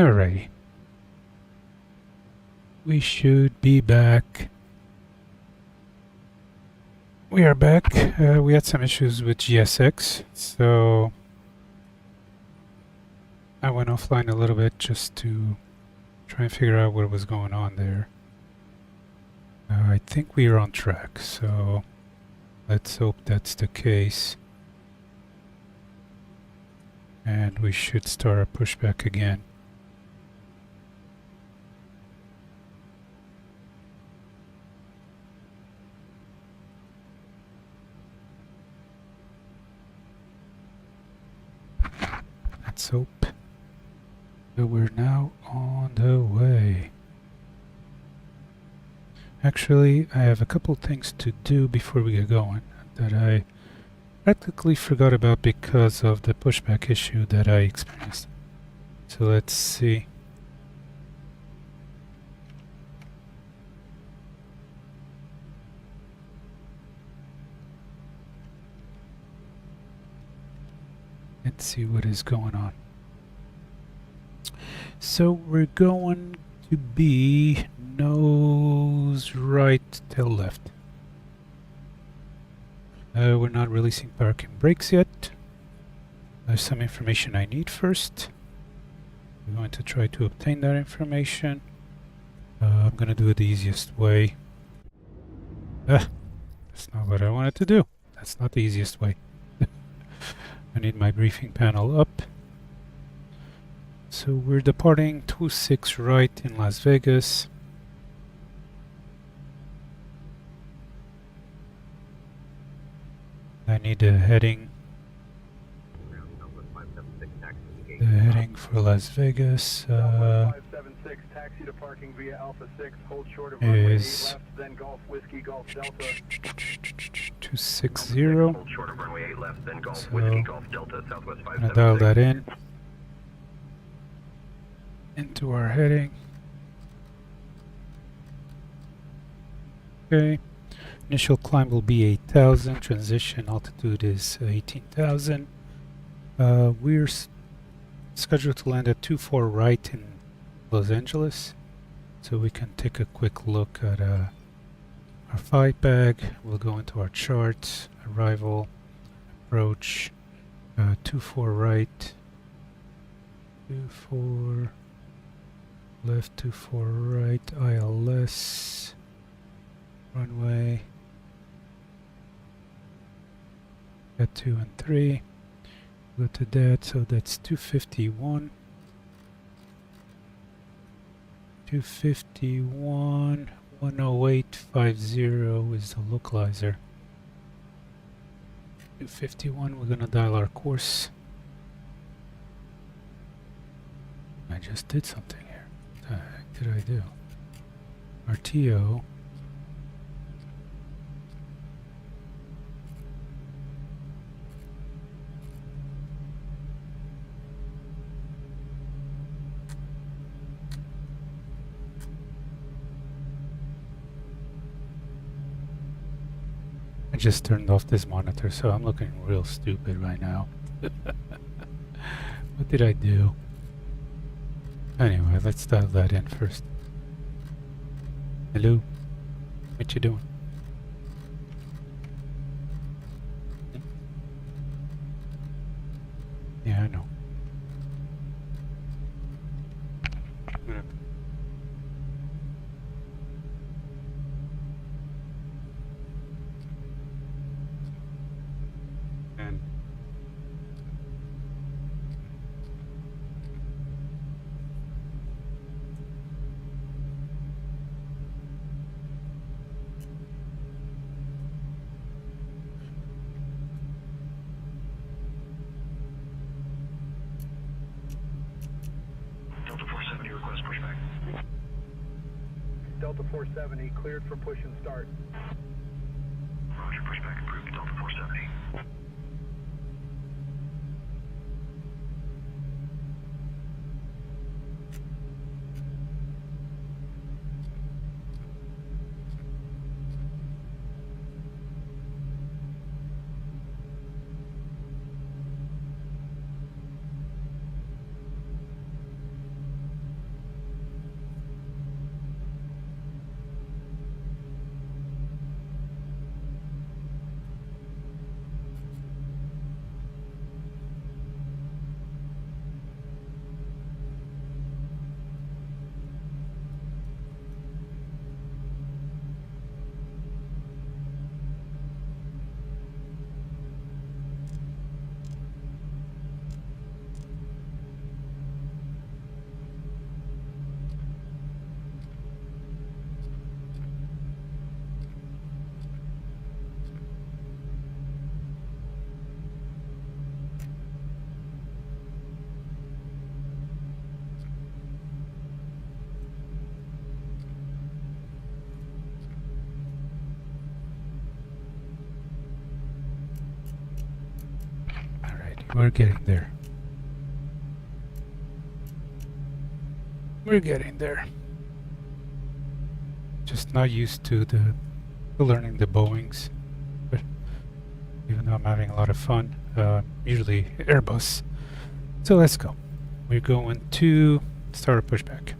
Alrighty. We should be back. We are back. We had some issues with GSX, so I went offline a little bit just to try and figure out what was going on there. I think we are on track, so let's hope that's the case. And we should start our pushback again. Let's hope that we're now on the way. Actually, I have a couple things to do before we get going that I practically forgot about because of the pushback issue that I experienced. So let's see. Let's see what is going on. So we're going to be nose right, tail left. We're not releasing parking brakes yet. There's some information I need first. We're going to try to obtain that information. I'm going to do it the easiest way. That's not what I wanted to do. That's not the easiest way. I need my briefing panel up. So we're departing 26 right in Las Vegas. I need a heading. The heading for Las Vegas is 260. So I'm gonna dial that in into our heading. Okay. Initial climb will be 8,000. Transition altitude is 18,000. We're scheduled to land at 24 right in Los Angeles, so we can take a quick look at our flight bag. We'll go into our charts, arrival, approach, 24 right, 24 left, 24 right, ILS, runway, at 2 and 3. Go to that, so that's 251. 251, 10850 is the localizer. 251, we're gonna dial our course. I just did something here. What the heck did I do? RTO. I just turned off this monitor, so I'm looking real stupid right now. What did I do? Anyway, let's dial that in first. Hello? What you doing? Yeah, I know. Delta 470, cleared for push and start. Roger, pushback approved, Delta 470. We're getting there. We're getting there. Just not used to learning the Boeings, but even though I'm having a lot of fun, usually Airbus. So let's go. We're going to start a pushback.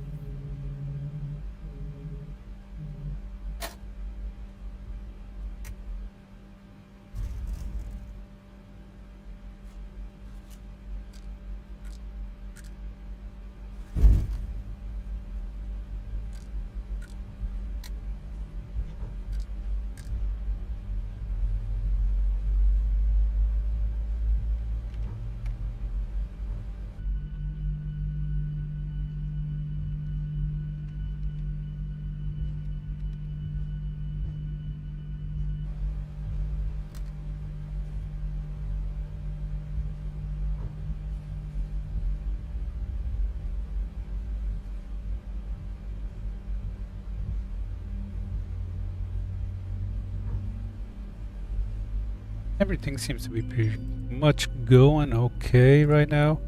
Everything seems to be pretty much going okay right now.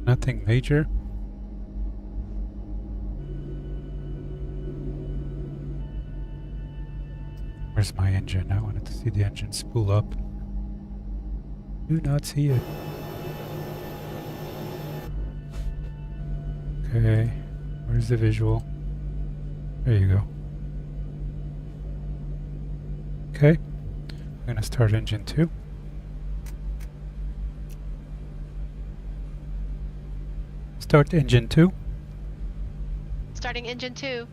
Nothing major. Where's my engine? I wanted to see the engine spool up. Do not see it. Okay, where's the visual? There you go. Okay, I'm gonna start engine 2. Start engine 2. Starting engine 2.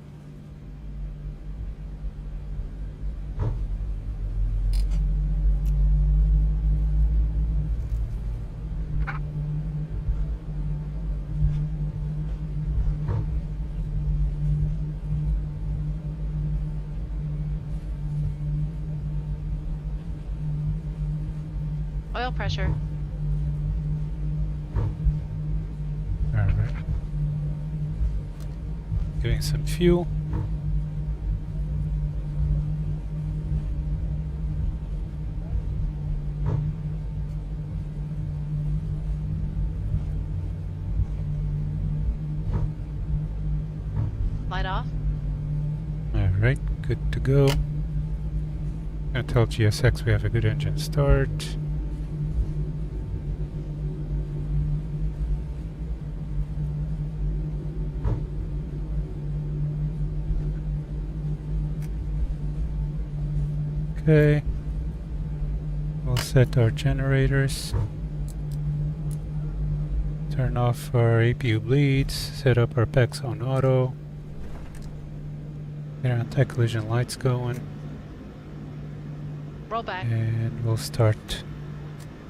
Oil pressure. Alright. Giving some fuel. Light off. Alright, good to go. Gonna tell GSX we have a good engine start. Okay. We'll set our generators. Turn off our APU bleeds. Set up our PEX on auto. Get our anti-collision lights going. Roll back. And we'll start.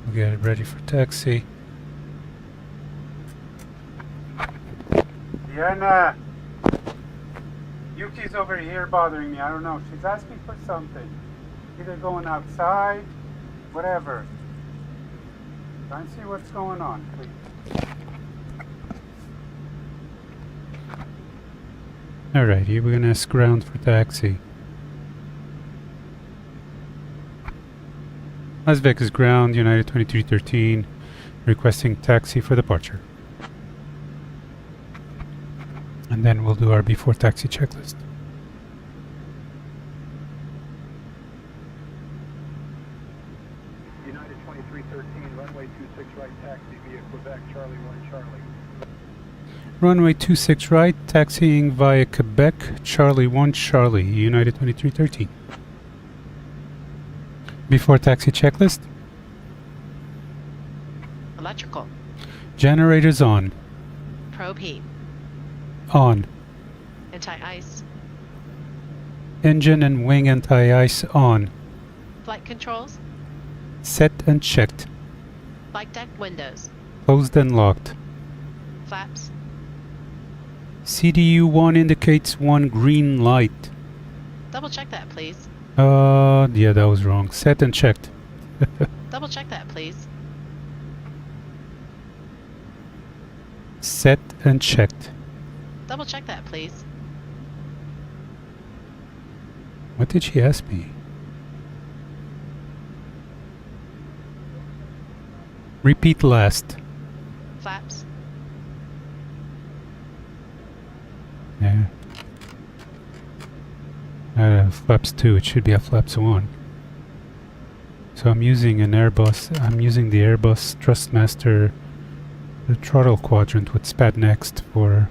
We'll get it ready for taxi. Diana! Yuki's over here bothering me. I don't know. She's asking for something. Either going outside, whatever. Try and see what's going on, please. Alrighty, we're gonna ask ground for taxi. Las Vegas ground, United 2313, requesting taxi for departure. And then we'll do our before taxi checklist. United 2313, runway 26 right, taxi via Quebec, Charlie 1 Charlie. Runway 26 right, taxiing via Quebec, Charlie 1 Charlie, United 2313. Before taxi checklist. Electrical. Generators on. Probe heat. On. Anti-ice. Engine and wing anti-ice on. Flight controls. Set and checked. Flight deck windows. Closed and locked. Flaps. CDU 1 indicates 1 green light. Double check that, please. Yeah, that was wrong. Set and checked. Double check that, please. Set and checked. Double check that, please. What did she ask me? Repeat last. Flaps. Yeah. Flaps 2, it should be a flaps 1. So I'm using an Airbus, I'm using the Airbus Thrustmaster, the throttle quadrant with SPAD next for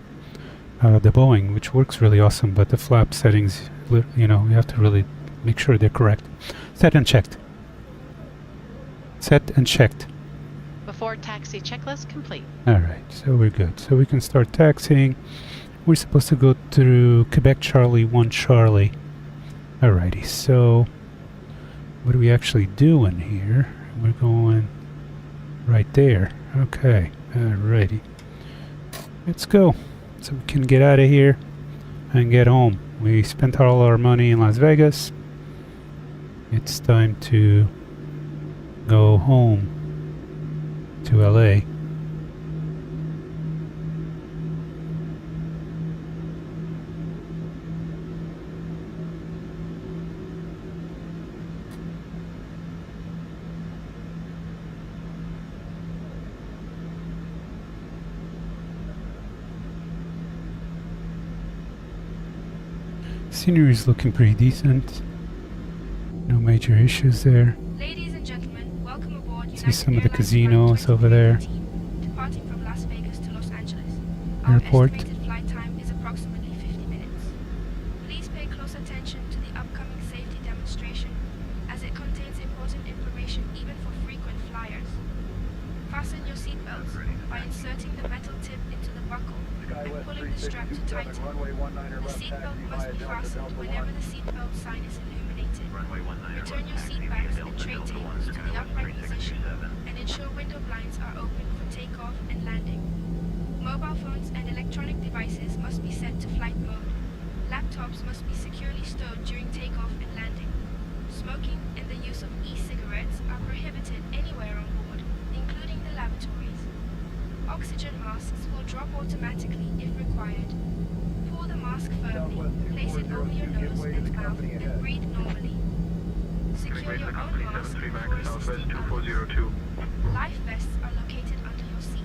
the Boeing, which works really awesome, but the flap settings, you know, you have to really make sure they're correct. Set and checked. Set and checked. Before taxi checklist complete. Alright, so we're good. So we can start taxiing. We're supposed to go through Quebec Charlie 1 Charlie. Alrighty, so what are we actually doing here? We're going right there. Okay, alrighty. Let's go. So we can get out of here and get home. We spent all our money in Las Vegas. It's time to go home to LA. Scenery is looking pretty decent. No major issues there. Ladies and gentlemen, welcome aboard. See some of the casinos over there. Departing from Las Vegas to Los Angeles. Airport. Our estimated flight time is approximately 50 minutes. Please pay close attention to the upcoming safety demonstration, as it contains important information even for frequent flyers. Fasten your seatbelts by inserting the metal tip into the buckle and pulling the strap to tighten. The seatbelt must be fastened whenever the seatbelt sign is illuminated. Return your seat backs and tray tables to the upright position and ensure window blinds are open for takeoff and landing. Mobile phones and electronic devices must be set to flight mode. Laptops must be securely stowed during takeoff and landing. Smoking and the use of e-cigarettes are prohibited anywhere on board, including the lavatories. Oxygen masks will drop automatically if required. Pull the mask firmly, place it over your nose and mouth, and breathe normally. Secure your own mask before assisting others. Life vests are located under your seat.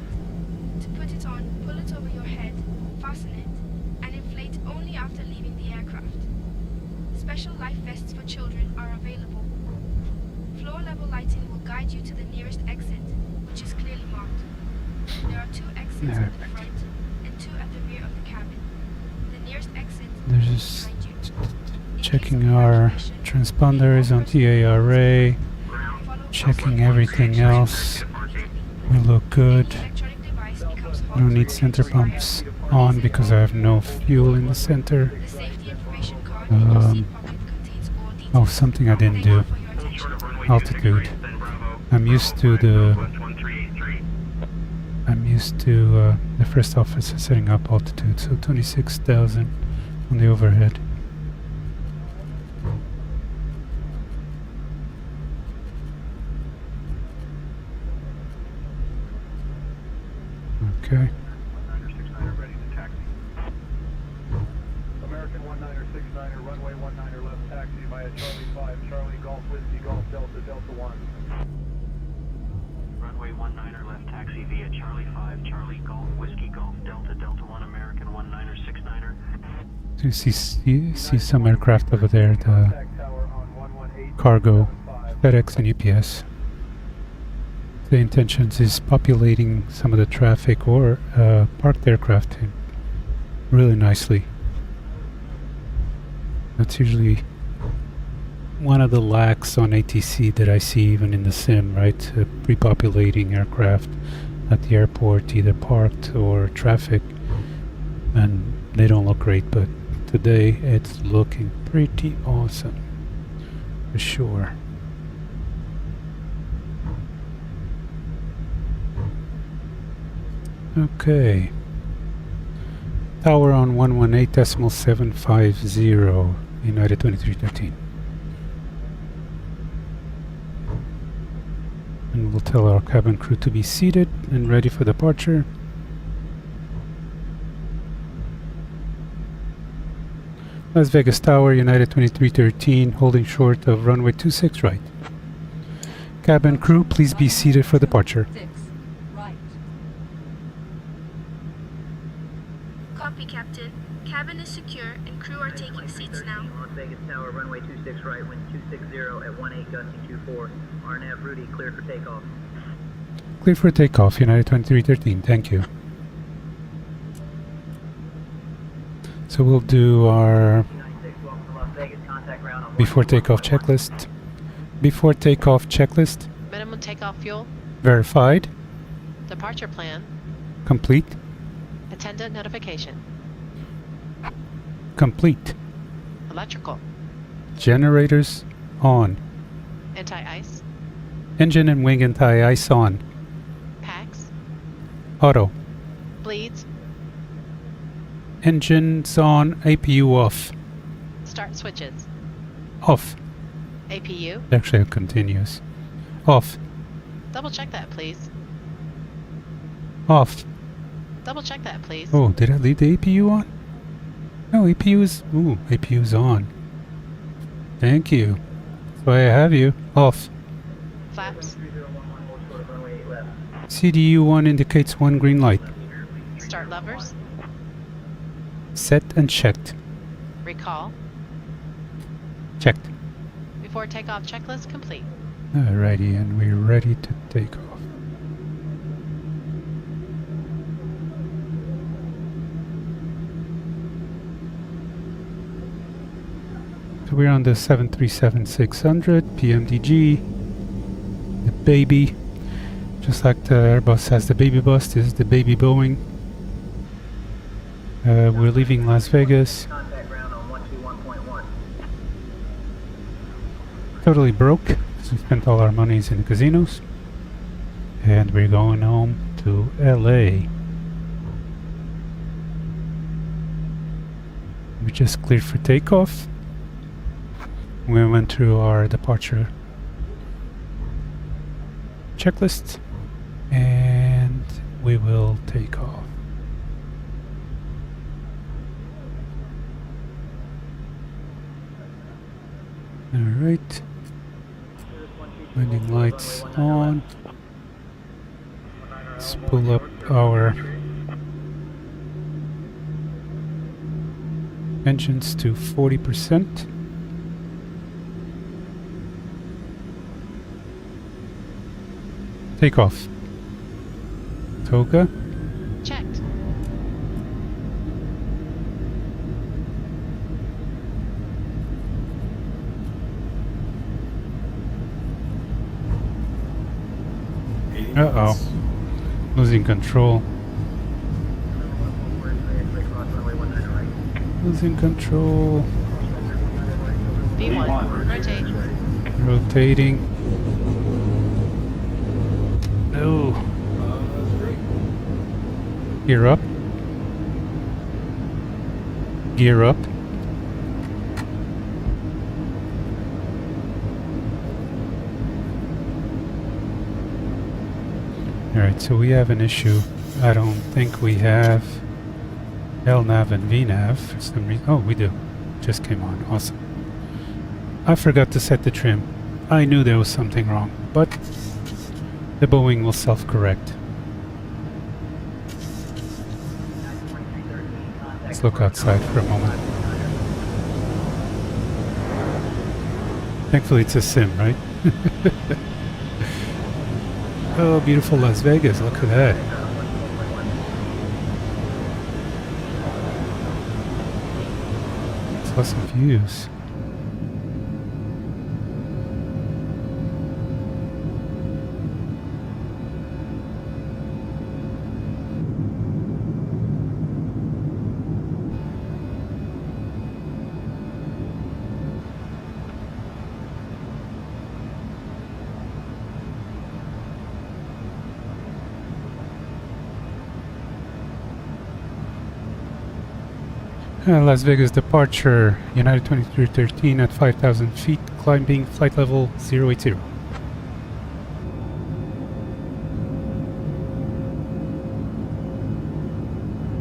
To put it on, pull it over your head, fasten it, and inflate only after leaving the aircraft. Special life vests for children are available. Floor-level lighting will guide you to the nearest exit, which is clearly marked. There are 2 exits at the front and 2 at the rear of the cabin. The nearest exit They're is just behind you. checking our transponders on TARA, checking everything else. We look good. I don't need center pumps on because I have no fuel in the center. The safety information card in your seat pocket contains all details. Oh, something I didn't Thank you do. for your attention. Altitude. I'm used to the first officer setting up altitude, so 26,000 on the overhead. Okay. 1969er ready to taxi. American 1969er, runway 19er left taxi via Charlie 5, Charlie Golf Whiskey Golf Delta Delta 1. Runway 19er left taxi via Charlie 5, Charlie Golf Whiskey Golf Delta Delta 1 American 19er 69er. So you see some aircraft over there, the Contact tower on 118. cargo, FedEx and UPS. The intentions is populating some of the traffic or parked aircraft really nicely. That's usually one of the lacks on ATC that I see even in the sim, right? Pre-populating aircraft at the airport, either parked or traffic, and they don't look great, but today it's looking pretty awesome, for sure. Okay. Tower on 118.750, United 2313. And we'll tell our cabin crew to be seated and ready for departure. Las Vegas Tower, United 2313, holding short of runway 26 right. Cabin crew, please be seated for departure. 6. Copy, Captain. Cabin is secure and crew are taking seats now. Las Vegas Tower, runway 26 right, wind 260 at 18 gusting 24. RNAV Rudy, cleared for takeoff. Clear for takeoff, United 2313. Thank you. So we'll do our 96, welcome to Las Vegas, contact ground on before takeoff checklist. Before takeoff checklist. Minimum takeoff fuel. Verified. Departure plan. Complete. Attendant notification. Complete. Electrical. Generators on. Anti-ice. Engine and wing anti-ice on. Packs. Auto. Bleeds. Engines on. APU off. Start switches. Off. APU. Actually, it continues. Off. Double check that, please. Off. Double check that, please. Oh, did I leave the APU on? No, APU is... Ooh, APU's on. Thank you. That's why I have you. Off. Flaps. 3011, hold short of runway 8 left. CDU1 indicates one green light. Start levers. Set and checked. Recall. Checked. Before takeoff checklist complete. Alrighty, and we're ready to take off. So we're on the 737-600 PMDG, the baby. Just like the Airbus has the baby bus, this is the baby Boeing. We're leaving Las Vegas. Contact ground on 121.1. Totally broke, because we spent all our monies in the casinos. And we're going home to LA. We just cleared for takeoff. We went through our departure checklist and we will take off. Alright. Landing lights on. Let's pull up our engines to 40%. Take off. Toga. Checked. Uh-oh. Losing control. Losing control. V1. Rotate. Rotating. No. Gear up. Gear up. Alright, so we have an issue. I don't think we have LNAV and VNAV for some reason. Oh, we do. Just came on. Awesome. I forgot to set the trim. I knew there was something wrong, but the Boeing will self-correct. Let's look outside for a moment. Thankfully it's a sim, right? Oh, beautiful Las Vegas, look at that. It's awesome views. Las Vegas departure, United 2313 at 5,000 feet, climbing flight level 080.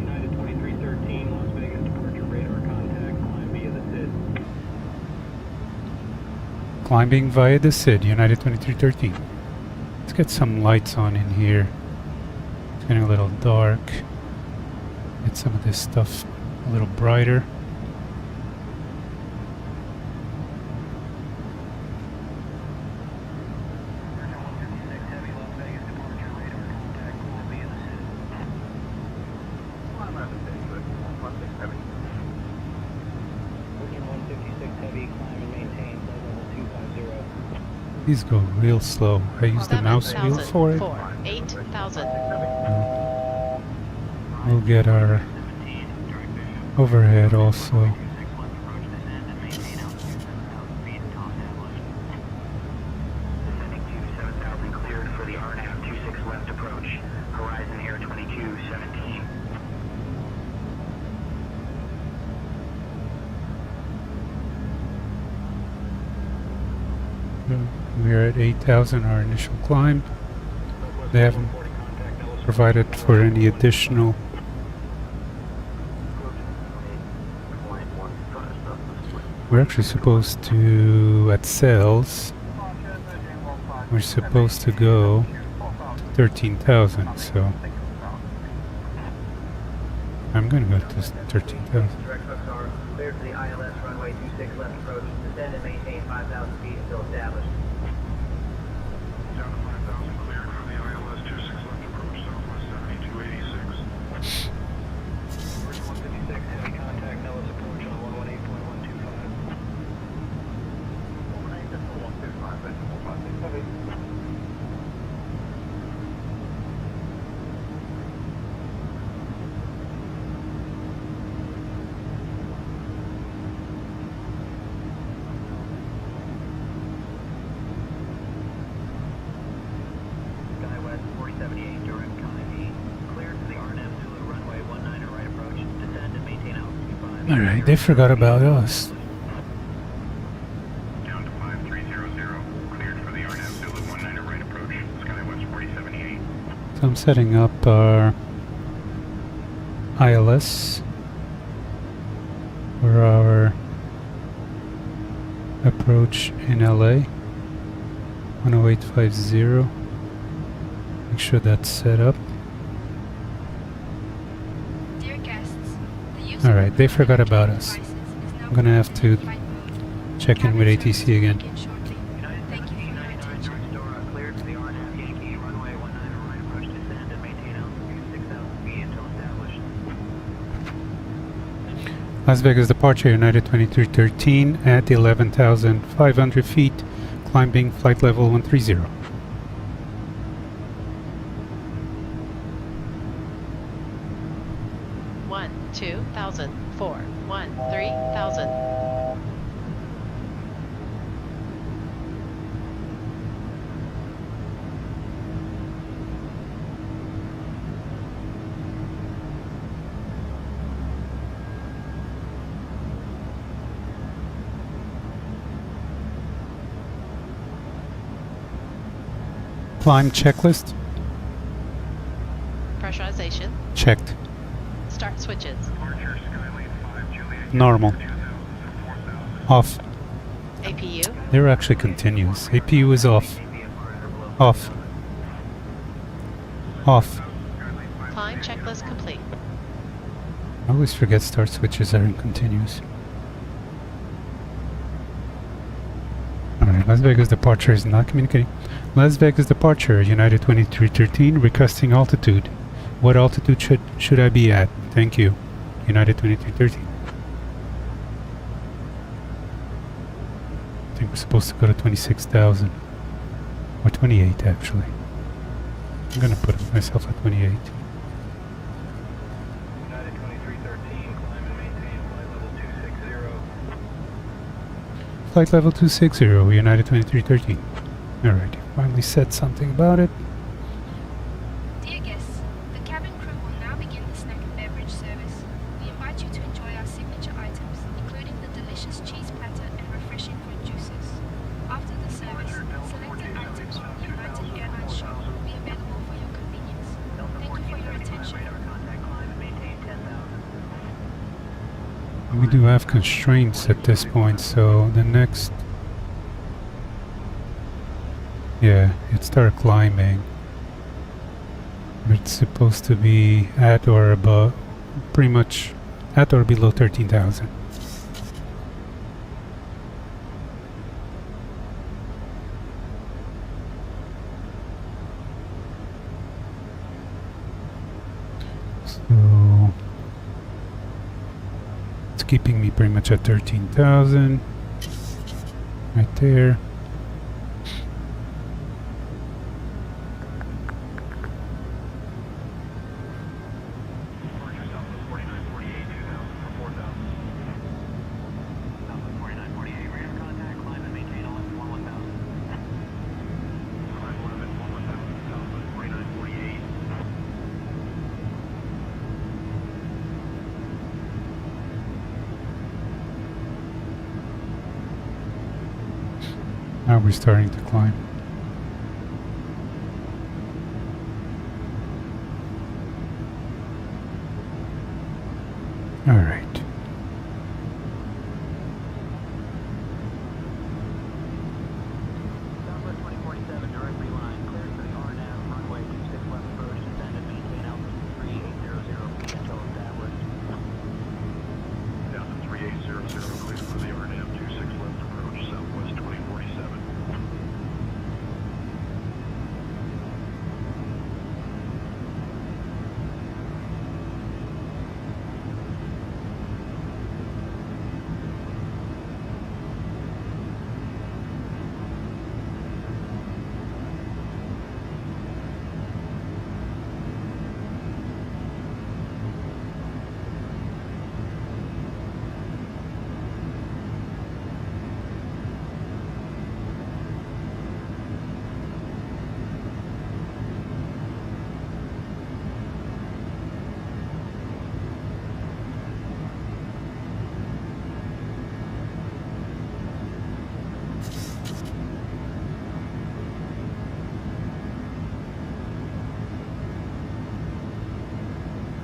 United 2313, Las Vegas departure radar contact, climb via the SID. Climbing via the SID, United 2313. Let's get some lights on in here. It's getting a little dark. Get some of this stuff a little brighter. These go real slow. I use the mouse wheel for it. 8,000. We'll get our overhead also. Descending to 7,000 cleared for the RNAV 26 left approach. Horizon Air 2217. We're at 8,000, our initial climb. They haven't provided for any additional. We're actually supposed to, at sales, we're supposed to go to 13,000, so I'm gonna go to 13,000. Direct trucks are cleared for the ILS runway 26 left approach. Descend and maintain 5,000 feet until established. Down to 5,000 cleared for the ILS 26 left approach, Southwest 7286. Bridge 156, heavy contact, Nellis approach on 118.125. 118.125, that's 156 heavy. Skywest 478, direct climb E. Cleared for the RNF Zulu runway 19 right approach. Descend and maintain altitude 5. Alright, they forgot about us. Down to 5300, cleared for the RNAV Zulu 19 right approach, Skywest 4078. So I'm setting up our ILS for our approach in LA. 10850. Make sure that's set up. Dear guests, the use Alright, of they forgot about us. devices is now I'm gonna have to flight mode. check in with Cabin ATC service will again. begin shortly. Thank you for your attention. Dora, cleared for the RNF Yankee runway 19 right approach. Descend and maintain altitude 6,000 feet until established. Las Vegas departure, United 2313 at 11,500 feet, climbing flight level 130. One, 2,000. 4, 1, 3,000. Climb checklist, Pressurization. checked. Start switches. Departure, Skylane 5, Juliet. Normal. 2000 for 4,000. Off. APU. They're actually continuous. APU is off. Off. Off. Climb checklist complete. I always forget start switches are in continuous. Alright, Las Vegas departure is not communicating. Las Vegas departure, United 2313, requesting altitude. What altitude should I be at? Thank you. United 2313. I think we're supposed to go to 26,000. Or 28 actually. I'm gonna put myself at 28. United 2313, climb and maintain flight level 260. Flight level 260, United 2313. Alright, finally said something about it. Dear guests, the cabin crew will now begin the snack and beverage service. We invite you to enjoy our signature items, including the delicious cheese platter and refreshing fruit juices. After the service, selected items from the United Airlines shop will be available for your convenience. Thank you for your attention. Contact climb and maintain 10,000. We do have constraints at this point, so the next... Yeah, it started climbing. It's supposed to be at or above, pretty much at or below 13,000. So it's keeping me pretty much at 13,000 right there. Departure Southwest 4948, 2000 for 4000. Southwest 4948, radar contact, climb and maintain 11 1000. Climb 11, 1000, Southwest 4948. Now we're starting to climb. All right. Southwest 2047, direct line, cleared for the RNAV, runway 26 left approach, descend and maintain altitude 3800 feet until established. Down to 3800, clear for the RNAV 26 left approach, Southwest 2047.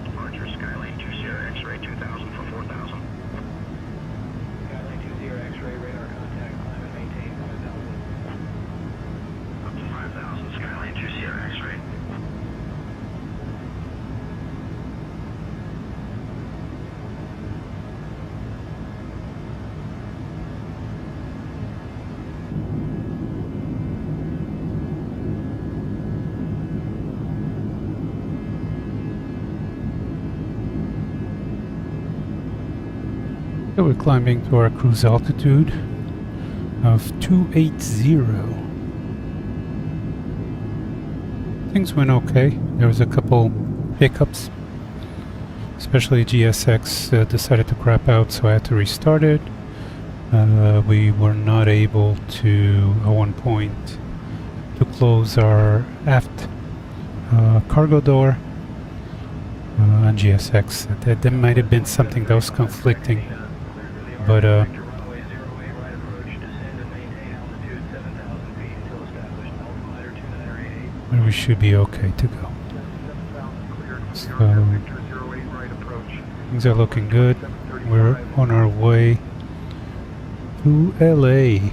Departure Skyline 20 X-ray 2000 for 4000. Skyline 20 X-ray, radar contact, climb and maintain 5000. Up to 5000, Skyline 20 X-ray. So we're climbing to our cruise altitude of 280. Things went okay. There was a couple hiccups, especially GSX decided to crap out, so I had to restart it. We were not able to, at one point, to close our aft cargo door on GSX. That might have been something that was conflicting, but Runway 08 right approach, descend and maintain altitude 7000 feet until established. Altimeter 2988. but we should be okay to go. 7000 cleared for the So RNAV Victor 08 right approach. things are looking good. We're on our way to LA.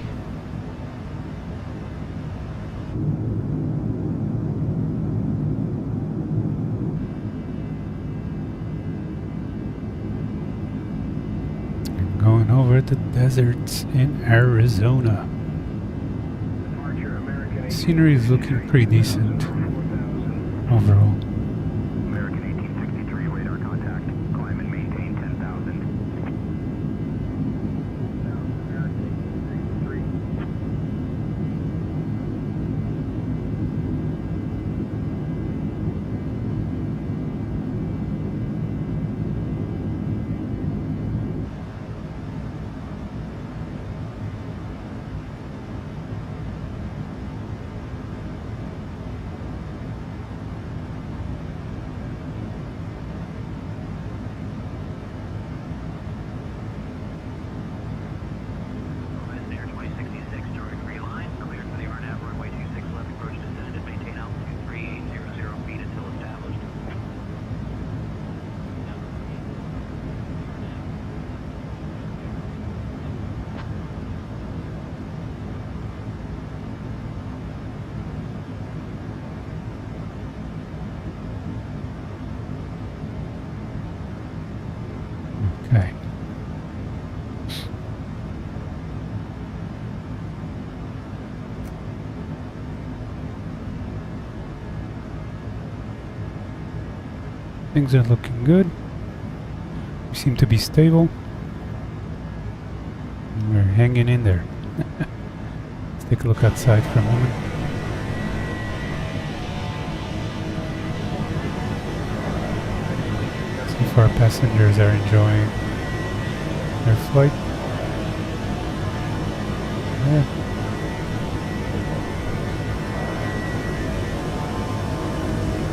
Going over the deserts in Arizona. Departure American Scenery is looking pretty decent overall. American 1863 radar contact. Climb and maintain 10,000. American 1863. Okay. Things are looking good. We seem to be stable. We're hanging in there. Let's take a look outside for a moment. So far, passengers are enjoying their flight. Yeah.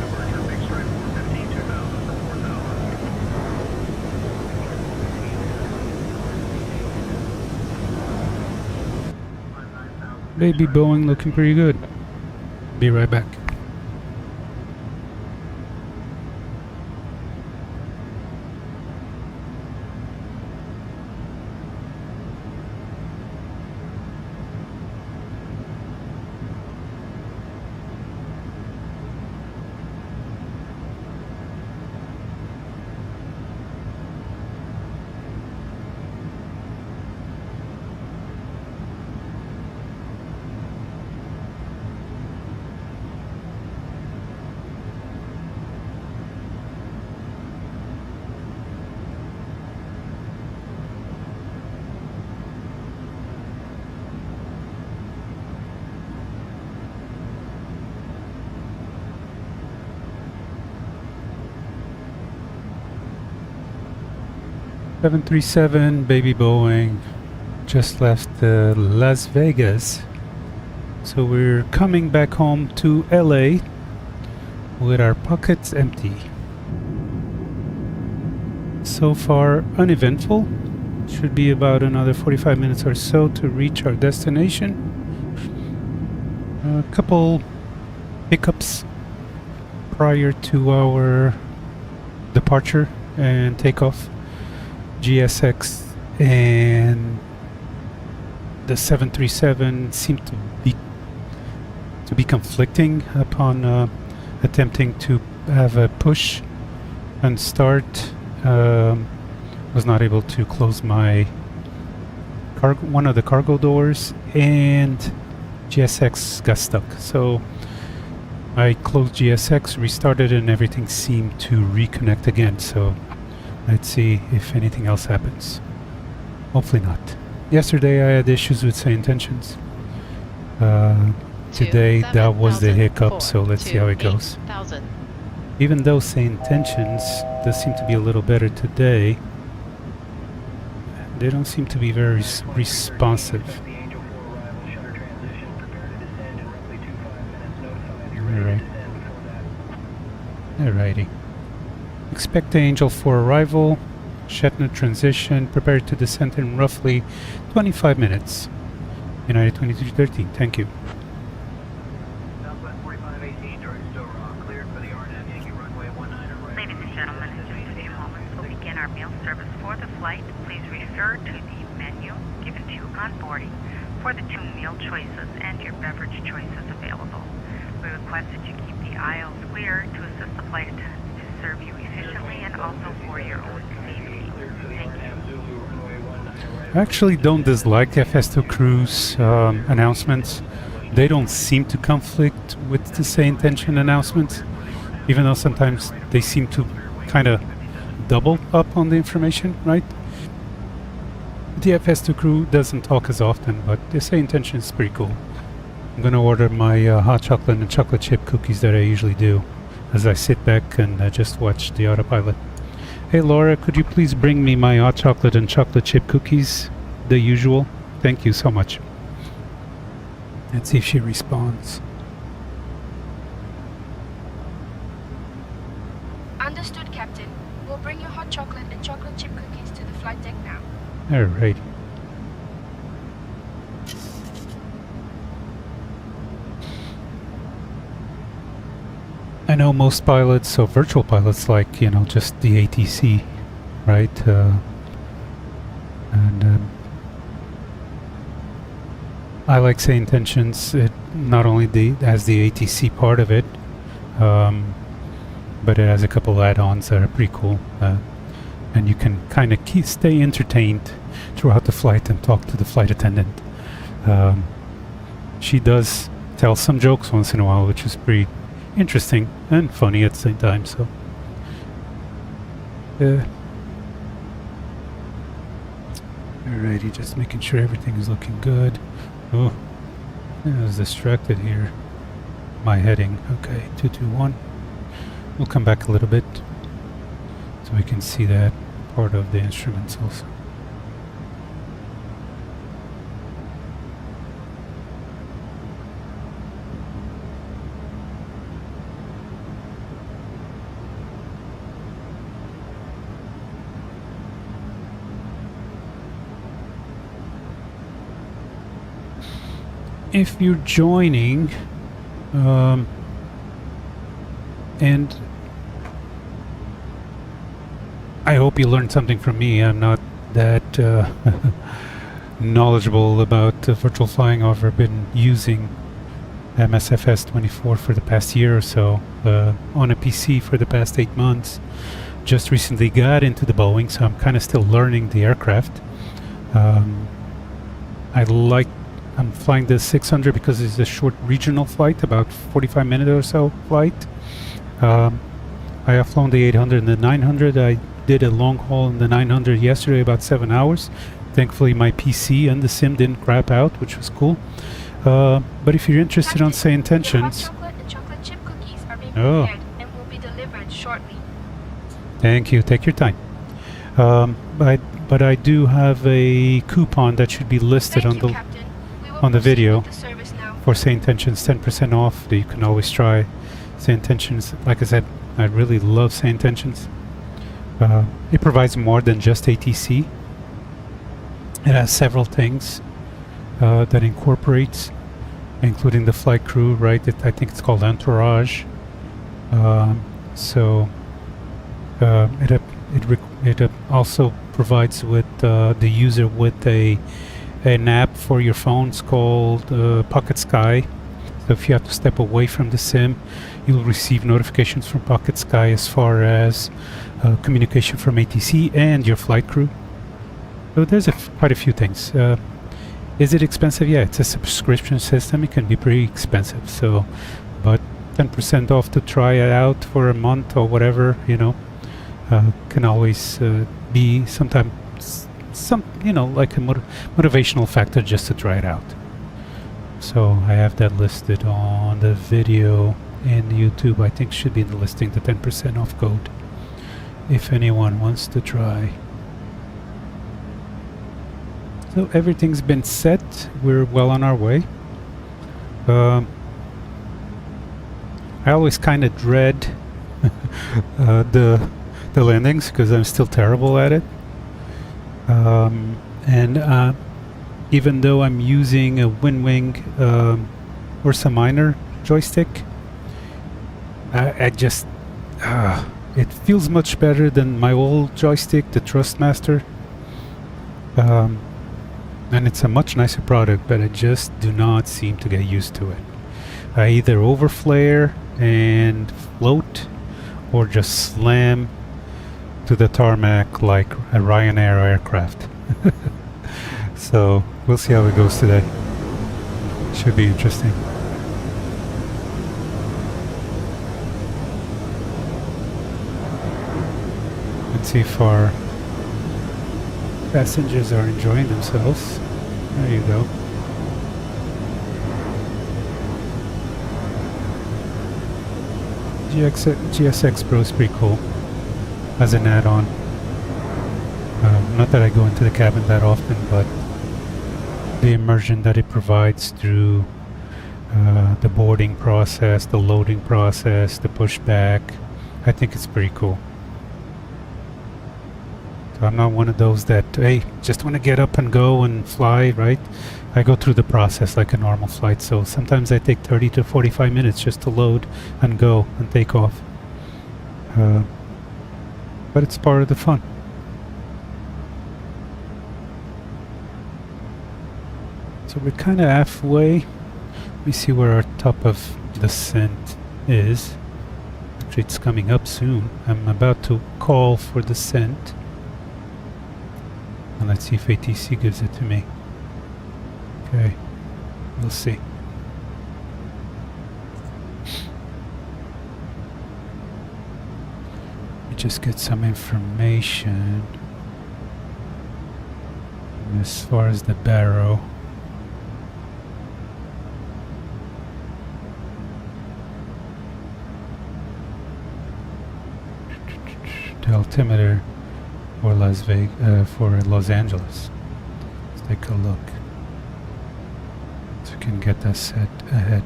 Departure, big strike 415, 2000 for 4000. Baby Boeing looking pretty good. Be right back. .737 Baby Boeing just left Las Vegas, so we're coming back home to LA with our pockets empty. So far uneventful. Should be about another 45 minutes or so to reach our destination. A couple hiccups prior to our departure and takeoff. GSX and the 737 seem to be conflicting upon attempting to have a push and start. Was not able to close my one of the cargo doors, and GSX got stuck. So I closed GSX, restarted, and everything seemed to reconnect again. So let's see if anything else happens. Hopefully not. Yesterday I had issues with Say Intentions. Today that was the hiccup, so let's see how it goes. Even though Say Intentions does seem to be a little better today, they don't seem to be very responsive. The Angel 4 arrival, shutter transition, prepare to descend in roughly 25 minutes. Notify if you're ready Alright. to descend before that. Alrighty. Expect the Angel 4 arrival, Shatner transition, prepare to descend in roughly 25 minutes. United 2313, thank you. Southwest 4518, direct still raw. Cleared for the RNAV Yankee runway 19 right. Ladies and gentlemen, in just a few moments we'll begin our meal service for the flight. Please refer to the menu given to you on boarding for the 2 meal choices and your beverage choices available. We request that you keep the aisles clear to assist the flight attendants to serve you efficiently and also for your own safety. Thank you. I actually don't dislike FS2 Cruise announcements. They don't seem to conflict with the Say Intention announcements, even though sometimes they seem to kind of double up on the information, right? The FS2 crew doesn't talk as often, but the Say Intention is pretty cool. I'm gonna order my hot chocolate and chocolate chip cookies that I usually do as I sit back and just watch the autopilot. Hey Laura, could you please bring me my hot chocolate and chocolate chip cookies? The usual. Thank you so much. Let's see if she responds. Understood, Captain. We'll bring your hot chocolate and chocolate chip cookies to the flight deck now. Alright. I know most pilots, so virtual pilots, like, you know, just the ATC, right? I like Say Intentions. It not only has the ATC part of it, but it has a couple add-ons that are pretty cool. and you can kind of stay entertained throughout the flight and talk to the flight attendant. She does tell some jokes once in a while, which is pretty interesting and funny at the same time. So alrighty, just making sure everything is looking good. Oh, I was distracted here. My heading. Okay, 221. We'll come back a little bit so we can see that part of the instruments also. If you're joining, and I hope you learned something from me. I'm not that knowledgeable about virtual flying. I've been using MSFS 24 for the past year or so on a PC for the past 8 months. Just recently got into the Boeing, so I'm kind of still learning the aircraft. I'm flying the 600 because it's a short regional flight, about 45-minute or so flight. I have flown the 800 and the 900. I did a long haul in the 900 yesterday, about 7 hours. Thankfully, my PC and the sim didn't crap out, which was cool. But if you're interested on say intentions, Hot chocolate and chocolate chip cookies are being Oh. prepared and will be delivered shortly. thank you. Take your time. But I do have a coupon that should be listed Thank on you, the Captain. We will on the proceed video with the service now. for say intentions, 10% off. That you can always try say intentions. Like I said, I really love say intentions. It provides more than just ATC. It has several things that incorporates, including the flight crew, right? I think it's called Entourage. It also provides with the user with an app for your phone. It's called Pocket Sky. So if you have to step away from the sim, you'll receive notifications from Pocket Sky as far as communication from ATC and your flight crew. So there's quite a few things. Is it expensive? Yeah, it's a subscription system. It can be pretty expensive. So, but 10% off to try it out for a month or whatever, can always be sometimes like a motivational factor just to try it out. So I have that listed on the video in YouTube. I think should be in the listing, the 10% off code, if anyone wants to try. So everything's been set. We're well on our way. I always kind of dread the landings because I'm still terrible at it. Even though I'm using a WinWing Ursa Minor joystick, it feels much better than my old joystick, the Trustmaster. And it's a much nicer product, but I just do not seem to get used to it. I either overflare and float or just slam to the tarmac like a Ryanair aircraft. So we'll see how it goes today. Should be interesting. Let's see if our passengers are enjoying themselves. There you go. GSX Pro is pretty cool as an add-on. Not that I go into the cabin that often, but the immersion that it provides through the boarding process, the loading process, the pushback, I think it's pretty cool. So I'm not one of those that, hey, just want to get up and go and fly, right? I go through the process like a normal flight, so sometimes I take 30 to 45 minutes just to load and go and take off. But it's part of the fun. So we're kind of halfway. Let me see where our top of descent is. Actually, it's coming up soon. I'm about to call for descent. And let's see if ATC gives it to me. Okay, we'll see. Just get some information as far as the barrow. The altimeter for Las Vegas, for Los Angeles. Let's take a look so we can get that set ahead.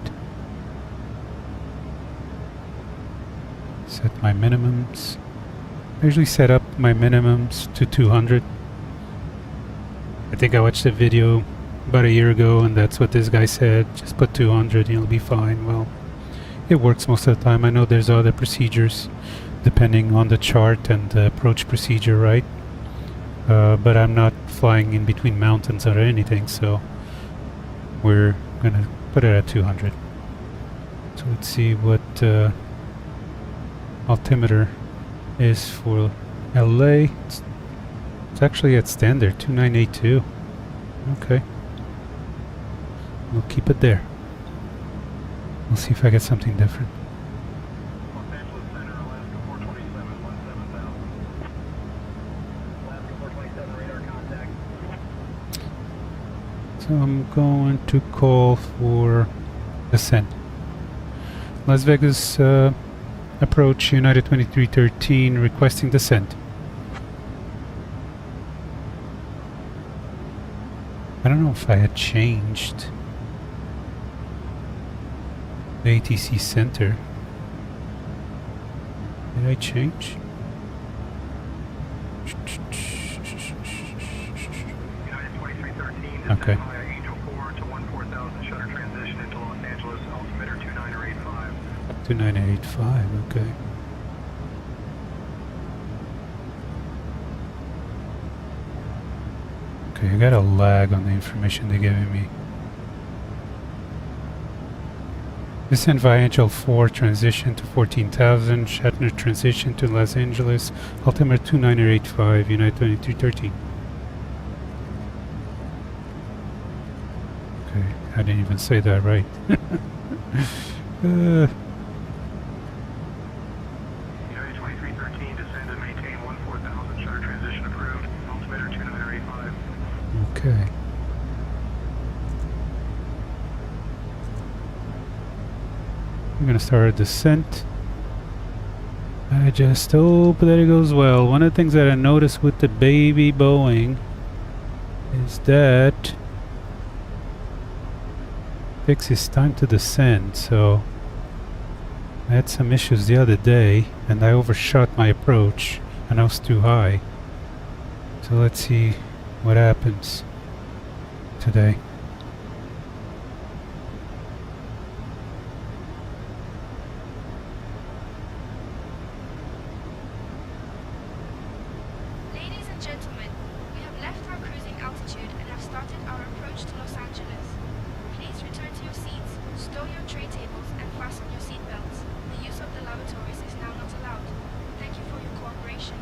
Set my minimums. I usually set up my minimums to 200. I think I watched a video about a year ago and that's what this guy said. Just put 200, you'll be fine. Well, it works most of the time. I know there's other procedures depending on the chart and the approach procedure, right? But I'm not flying in between mountains or anything, so we're gonna put it at 200. So let's see what altimeter is for LA. It's actually at standard 2982. Okay, we'll keep it there. We'll see if I get something different. Los Angeles Center, Alaska 427, 17,000. Alaska 427, radar contact. So I'm going to call for descent. Las Vegas approach United 2313 requesting descent. I don't know if I had changed the ATC center. Did I change? United 2313, Okay. descend via Angel 4 to 14,000, shutter transition into Los Angeles, altimeter 2985. 2985, okay. Okay, I got a lag on the information they're giving me. Descent via Angel 4, transition to 14,000, Shatner transition to Los Angeles, altimeter 2985, United 2313. Okay, I didn't even say that right. United 2313, descend and maintain 14,000, shutter transition approved, altimeter 2985. Okay. I'm gonna start a descent. I just hope that it goes well. One of the things that I noticed with the baby Boeing is that it takes its time to descend, so I had some issues the other day and I overshot my approach and I was too high. So let's see what happens today. Ladies and gentlemen, we have left our cruising altitude and have started our approach to Los Angeles. Please return to your seats, stow your tray tables, and fasten your seat belts. The use of the lavatories is now not allowed. Thank you for your cooperation.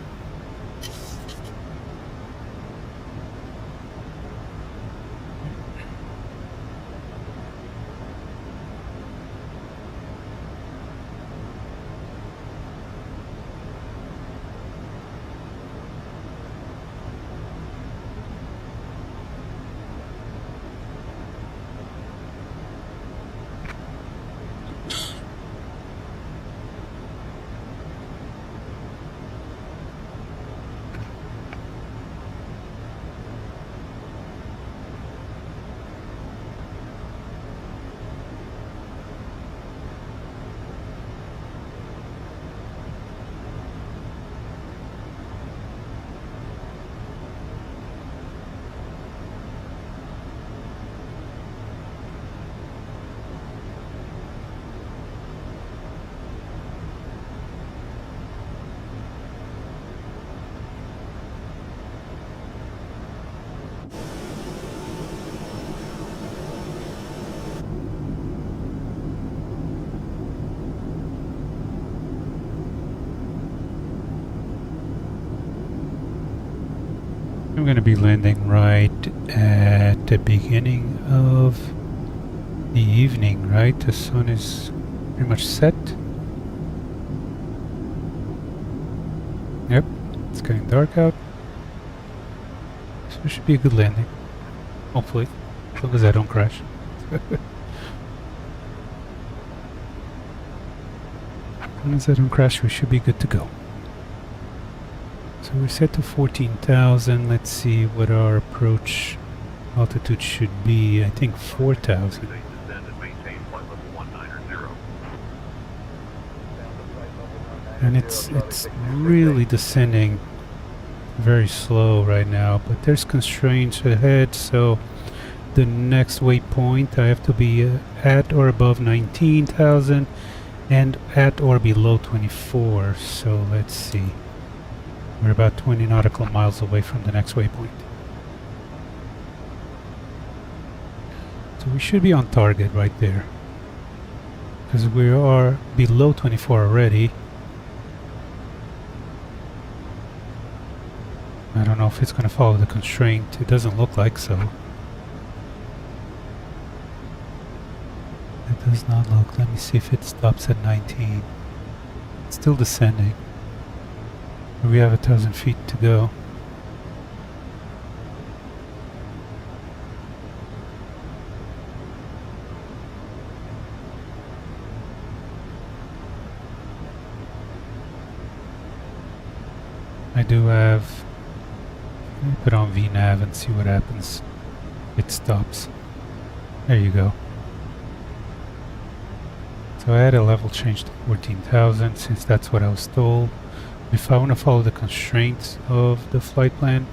I'm going to be landing right at the beginning of the evening, right? The sun is pretty much set. Yep, it's getting dark out. So it should be a good landing. Hopefully, as long as I don't crash. As long as I don't crash, we should be good to go. So we're set to 14,000. Let's see what our approach altitude should be. I think 4,000. And it's really descending very slow right now, but there's constraints ahead, so the next waypoint I have to be at or above 19,000 and at or below 24. So let's see. We're about 20 nautical miles away from the next waypoint. So we should be on target right there, because we are below 24 already. I don't know if it's going to follow the constraint. It doesn't look like so. It does not look. Let me see if it stops at 19. It's still descending. We have 1,000 feet to go. I do have... Let me put on VNAV and see what happens. It stops. There you go. So I had a level change to 14,000 since that's what I was told. If I want to follow the constraints of the flight plan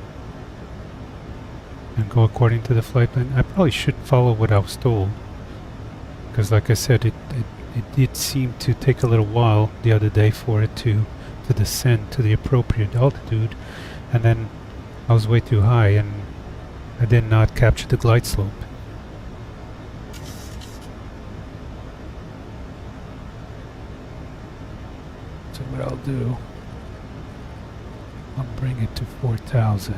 and go according to the flight plan, I probably should follow what I was told. Because like I said, it did seem to take a little while the other day for it to descend to the appropriate altitude, and then I was way too high and I did not capture the glide slope. So what I'll do, I'll bring it to 4,000.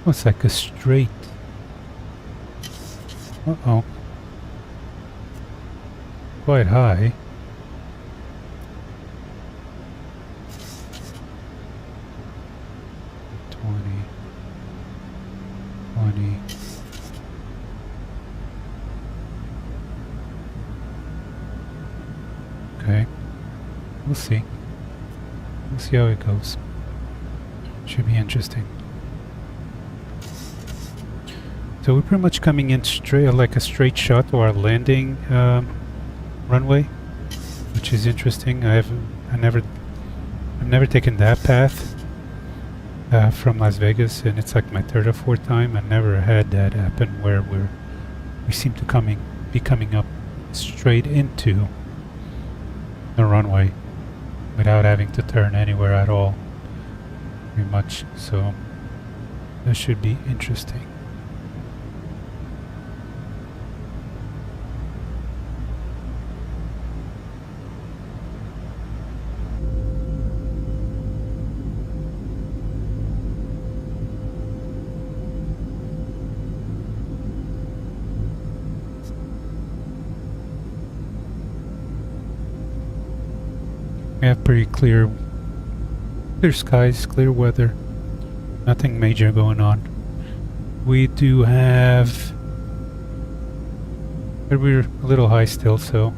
Looks like a straight. Uh-oh. Quite high. Okay. We'll see. We'll see how it goes. Should be interesting. So we're pretty much coming in straight, like a straight shot to our landing runway, which is interesting. I've never taken that path from Las Vegas, and it's like my third or fourth time. I never had that happen where we seem to be coming up straight into the runway without having to turn anywhere at all, pretty much. So that should be interesting. We have pretty clear skies, clear weather, nothing major going on. We do have, but we're a little high still, so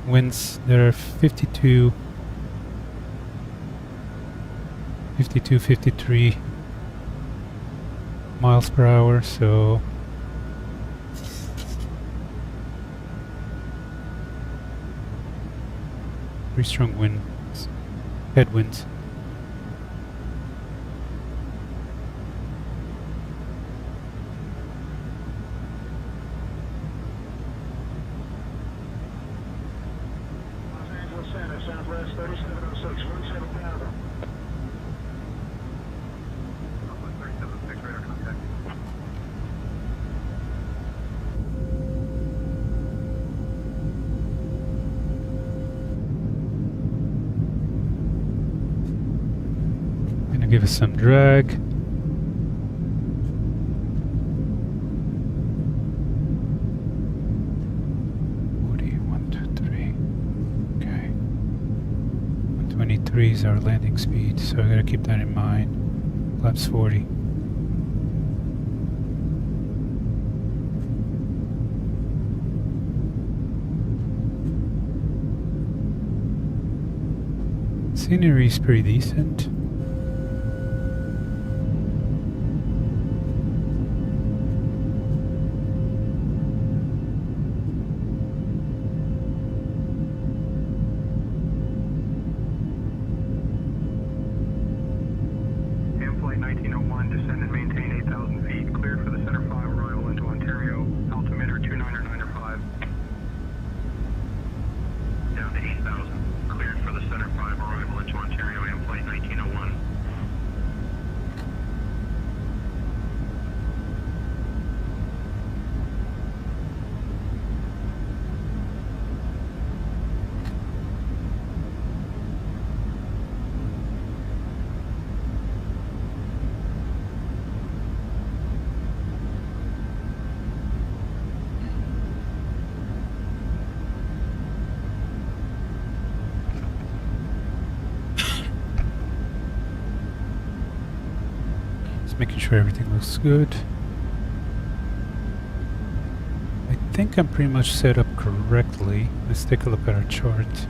winds, there are 52, 53 miles per hour, so pretty strong winds, headwinds. Los Angeles Center, Southwest 3706, 17,000. 3706, radar contact. Gonna give us some drag. Okay. 123 is our landing speed, so I gotta keep that in mind. Flaps 40. Scenery is pretty decent. Flight 1901, descend and maintain 8,000 feet. Cleared for the Center 5 arrival into Ontario. Altimeter 29905. Down to 8,000. Cleared for the Center 5 arrival into Ontario. AM Flight 1901. Making sure everything looks good. I think I'm pretty much set up correctly. Let's take a look at our chart.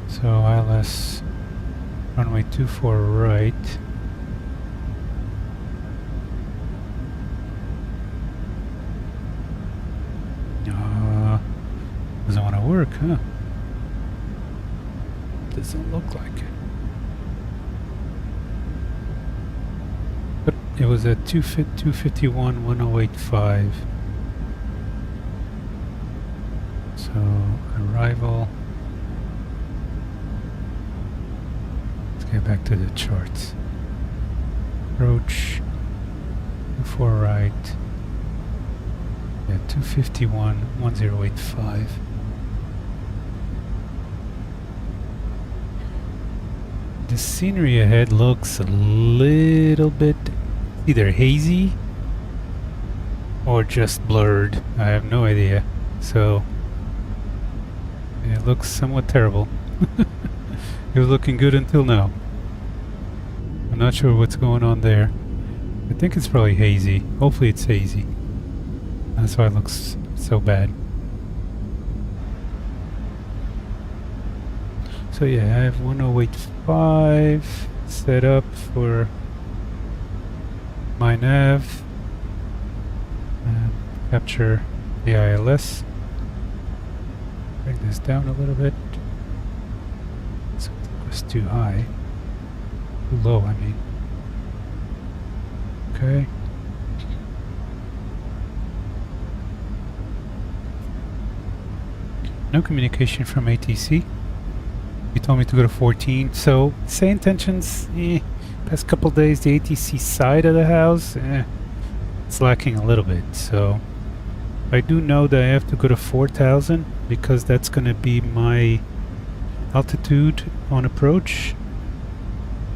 So ILS runway 24 right. Doesn't want to work, huh? Doesn't look like it. But it was at 251, 1085. So arrival. Let's get back to the charts. Approach. 24 right. Yeah, 251, 1085. The scenery ahead looks a little bit either hazy or just blurred. I have no idea. So it looks somewhat terrible. It was looking good until now. I'm not sure what's going on there. I think it's probably hazy. Hopefully it's hazy. That's why it looks so bad. So yeah, I have 1085 set up for my nav and capture the ILS. Bring this down a little bit. Something was too high. Too low, I mean. Okay. No communication from ATC. He told me to go to 14, so same intentions. Past couple days, the ATC side of the house, it's lacking a little bit. So I do know that I have to go to 4,000 because that's going to be my altitude on approach.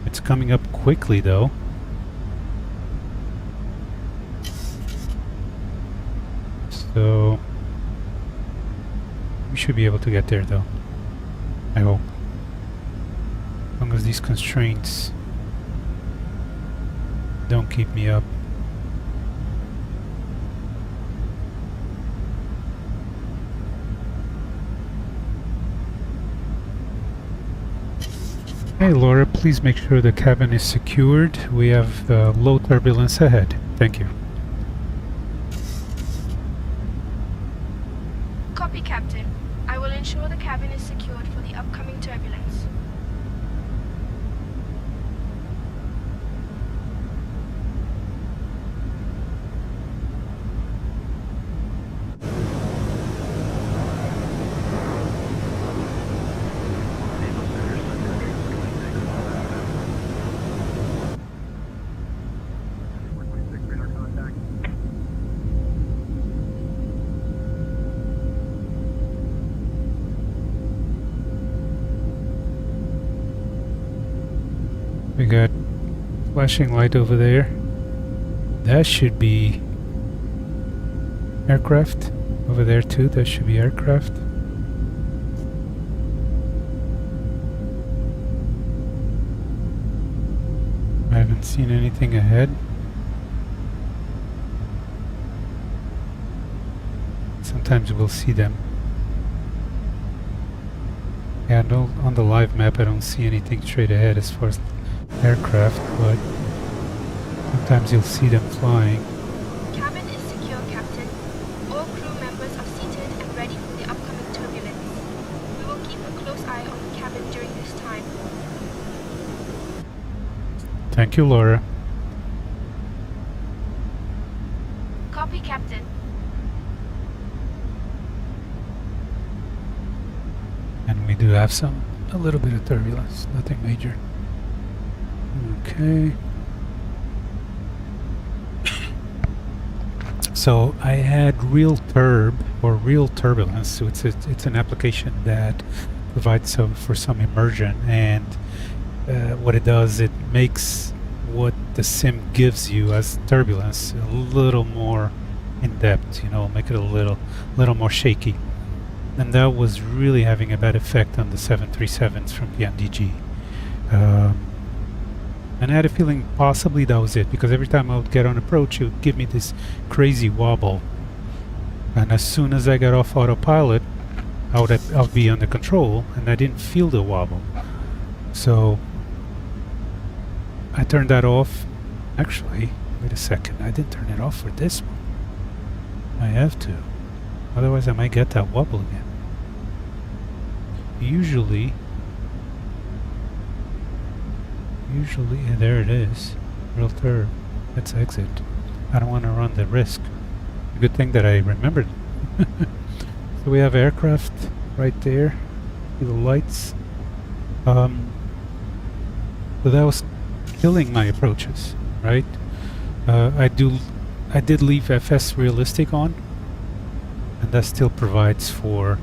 It's coming up quickly though. So we should be able to get there though. I hope. As long as these constraints don't keep me up. Hey Laura, please make sure the cabin is secured. We have low turbulence ahead. Thank you. Copy, Captain. I will ensure the cabin is secured for the upcoming turbulence. We got flashing light over there. That should be aircraft. Over there too, that should be aircraft. I haven't seen anything ahead. Sometimes we'll see them. Yeah, no, on the live map I don't see anything straight ahead as far as aircraft, but sometimes you'll see them flying. Cabin is secure, Captain. All crew members are seated and ready for the upcoming turbulence. We will keep a close eye on the cabin during this time. Thank you, Laura. Copy, Captain. And we do have a little bit of turbulence, nothing major. Okay. So I had real turbulence. So it's an application that provides for some immersion, and what it does, it makes what the sim gives you as turbulence a little more in depth. You know, make it a little more shaky. And that was really having a bad effect on the 737s from PMDG. And I had a feeling possibly that was it, because every time I would get on approach, it would give me this crazy wobble. And as soon as I got off autopilot, I would be under control, and I didn't feel the wobble. So I turned that off. Actually, wait a second, I didn't turn it off for this one. I have to. Otherwise I might get that wobble again. Usually, yeah, there it is. Real turb. Let's exit. I don't want to run the risk. Good thing that I remembered. So we have aircraft right there. See the lights. So that was killing my approaches, right? I did leave FS realistic on, and that still provides for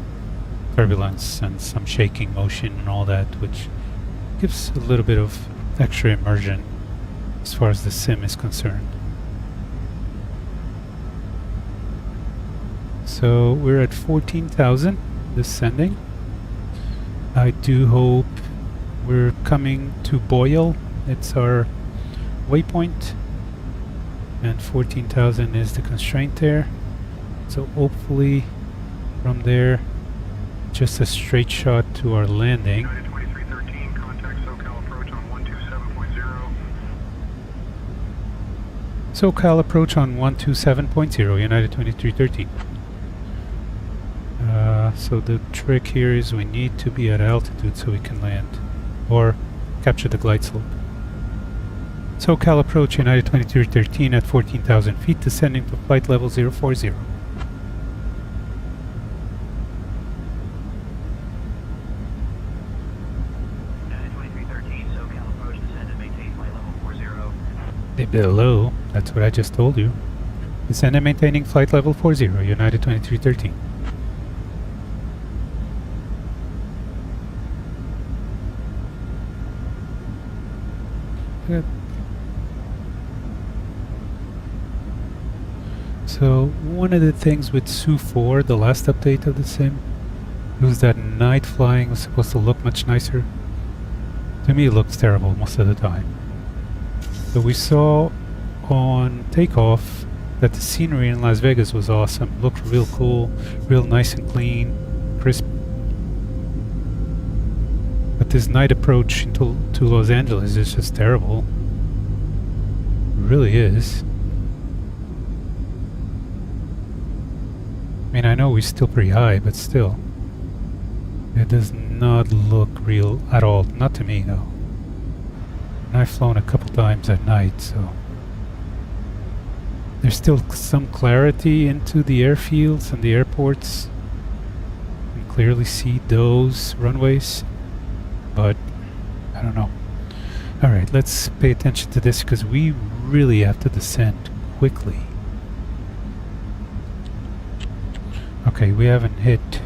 turbulence and some shaking motion and all that, which gives a little bit of extra immersion as far as the sim is concerned. So we're at 14,000 descending. I do hope we're coming to Boyle. It's our waypoint, and 14,000 is the constraint there. So hopefully from there, just a straight shot to our landing. United 2313, contact SoCal approach on 127.0. SoCal approach on 127.0, United 2313. So the trick here is we need to be at altitude so we can land, or capture the glide slope. SoCal approach, United 2313 at 14,000 feet, descending to flight level 040. Below, that's what I just told you. Descend and maintaining flight level 40, United 2313. Good. So one of the things with Su-4, the last update of the sim, was that night flying was supposed to look much nicer. To me it looks terrible most of the time. So we saw on takeoff that the scenery in Las Vegas was awesome. Looked real cool, real nice and clean, crisp. But this night approach to Los Angeles is just terrible. It really is. I mean, I know we're still pretty high, but still. It does not look real at all. Not to me, though. And I've flown a couple times at night, so there's still some clarity into the airfields and the airports. You can clearly see those runways, but I don't know. Alright, let's pay attention to this because we really have to descend quickly. Okay, we haven't hit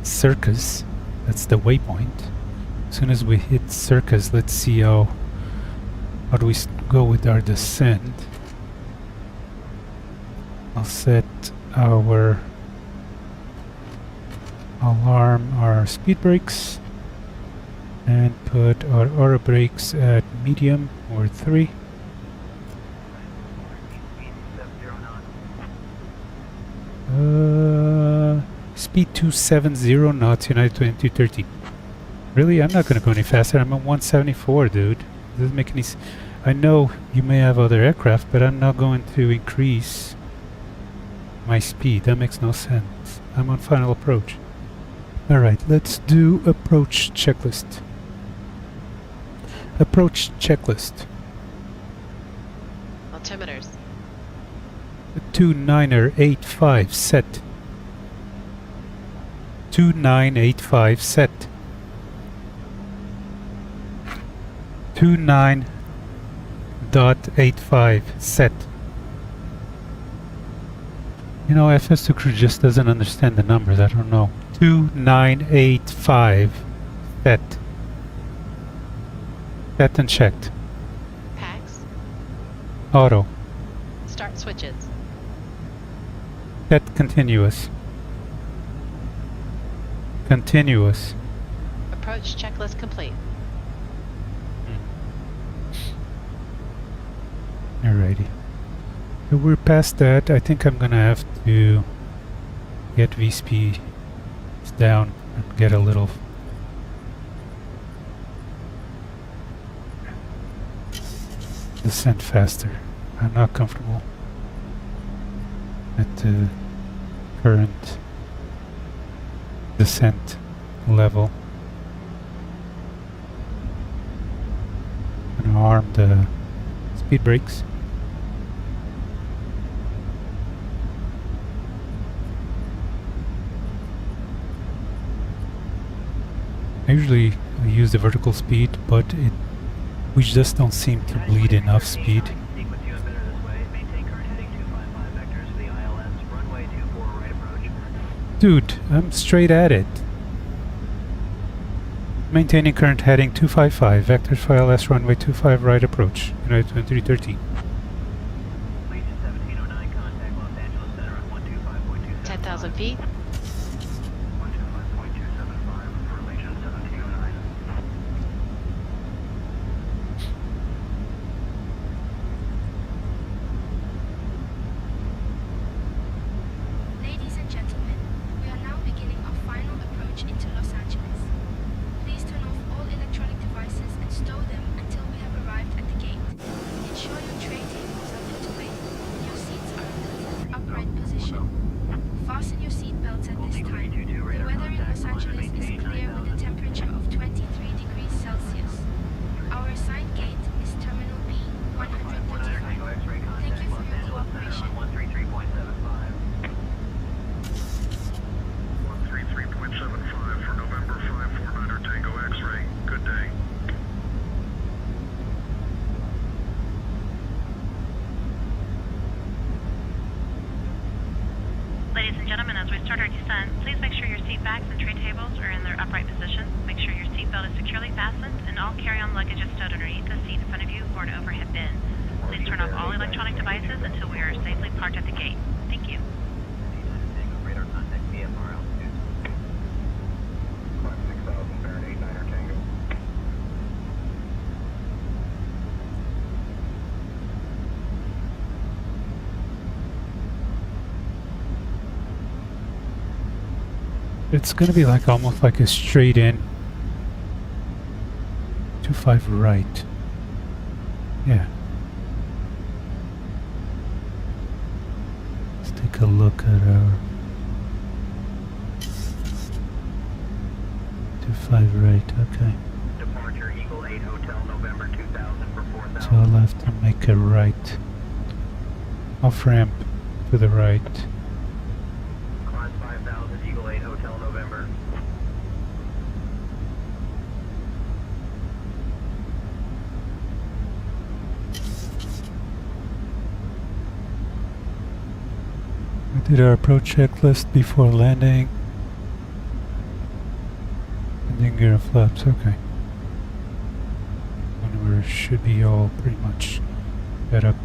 Circus. That's the waypoint. As soon as we hit circus, let's see how do we go with our descent. I'll set our alarm, our speed brakes, and put our auto brakes at medium or 3. Speed 270 knots, United 2213. Really? I'm not gonna go any faster. I'm at 174, dude. Doesn't make any I know you may have other aircraft, but I'm not going to increase my speed. That makes no sense. I'm on final approach. Alright, let's do approach checklist. Approach checklist. Altimeters. 2985 set. 2985 set. 29.85 set. You know, FS2 crew just doesn't understand the numbers. I don't know. 2985 set. Set and checked. Packs. Auto. Start switches. Set continuous. Continuous. Approach checklist complete. Alrighty. So we're past that. I think I'm gonna have to get VSP down and get a little descent faster. I'm not comfortable at the current descent level. I'm gonna arm the speed brakes. I usually use the vertical speed, but we just don't seem to bleed enough speed. Dude, I'm straight at it. Maintaining current heading 255, vectors for ILS runway 25 right approach, United 2313. 10,000 feet. Ladies and gentlemen, we are now beginning our final approach into Los Angeles. Please turn off all electronic devices and stow them until we have arrived at the gate. Ensure your tray tables are put away and your seats are in the upright position. Fasten your seat belts at this time. The weather in Los Angeles is clear with a temperature of 23 degrees Celsius. Our assigned gate is Terminal B, 135. Thank you for your cooperation. 133.75 for November 549er Tango X-ray. Good day. Ladies and gentlemen, as we start our descent, please make sure your seat backs and tray tables are in their upright position. Make sure your seat belt is securely fastened and all carry-on luggage is stowed underneath the seat in front of you or an overhead bin. Please turn off all electronic devices until we are safely parked at the gate. Thank you. Radar contact VFR altitude. 56,000 Fahrenheit 9er Tango. It's gonna be like almost like a straight in 25 right. Yeah. Let's take a look at our 25 right, okay. Departure Eagle 8 Hotel November 2000 for 4,000. So I'll have to make a right. Off ramp to the right. Class 5000 Eagle 8 Hotel November. We did our approach checklist before landing. Landing gear and flaps, okay. should be all pretty much set up.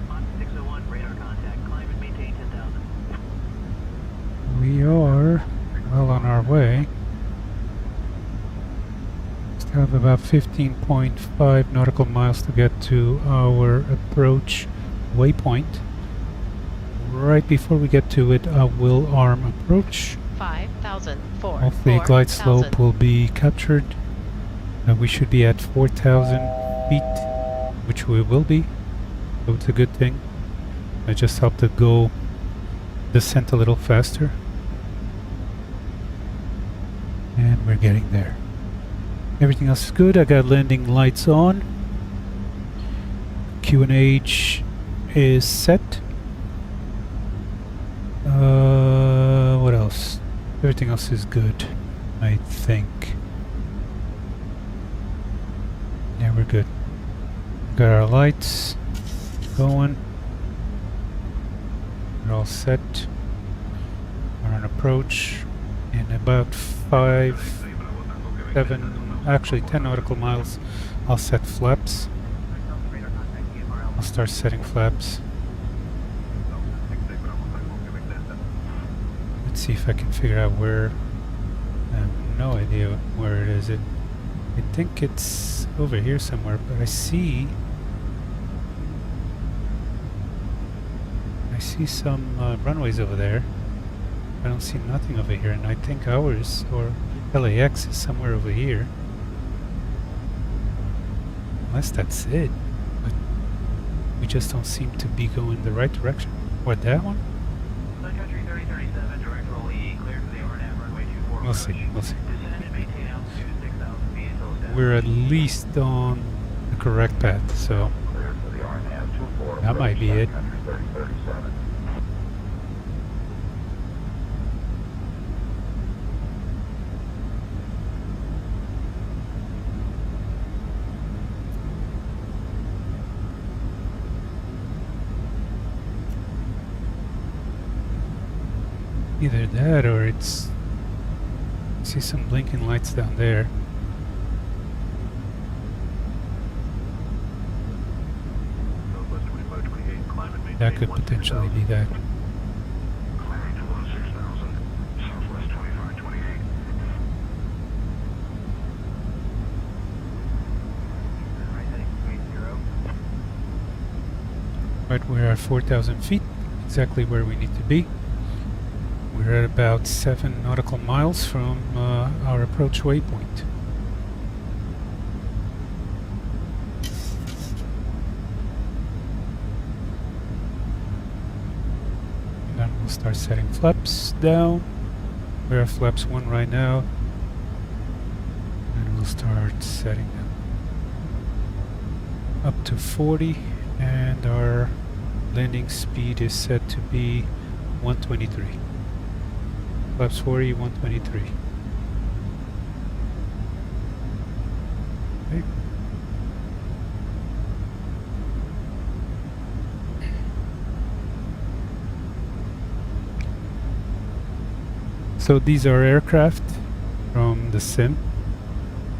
On 601, radar contact. Climb and maintain 10,000. We are well on our way. Still have about 15.5 nautical miles to get to our approach waypoint. Right before we get to it, I will arm approach. 5,000. 4. Hopefully glide slope will be captured. We should be at 4,000 feet, which we will be. So it's a good thing. I just helped it go descent a little faster. And we're getting there. Everything else is good. I got landing lights on. QNH is set. What else? Everything else is good, I think. Yeah, we're good. Got our lights going. We're all set. We're on approach. In about 5, 7, actually 10 nautical miles, I'll set flaps. I'll start setting flaps. Let's see if I can figure out where. I have no idea where it is. I think it's over here somewhere, but I see some runways over there. I don't see nothing over here, and I think ours, or KLAX, is somewhere over here. Unless that's it. But we just don't seem to be going the right direction. What, that one? Sun Country 3037, direct roll E, clear to the RNAV runway 24. We'll see, we'll see. Descend and maintain altitude 6,000 feet until established. We're at least on the correct path, so that might be it. Either that or it's... I see some blinking lights down there. Southwest 2528, climb and maintain That could potentially be that. Climbing to 6,000, Southwest 2528. Right heading 80. Right, we're at 4,000 feet, exactly where we need to be. We're at about 7 nautical miles from our approach waypoint. And then we'll start setting flaps down. We're at flaps 1 right now. And we'll start setting them up to 40, and our landing speed is set to be 123. Flaps 40, 123. Okay. So these are aircraft from the sim.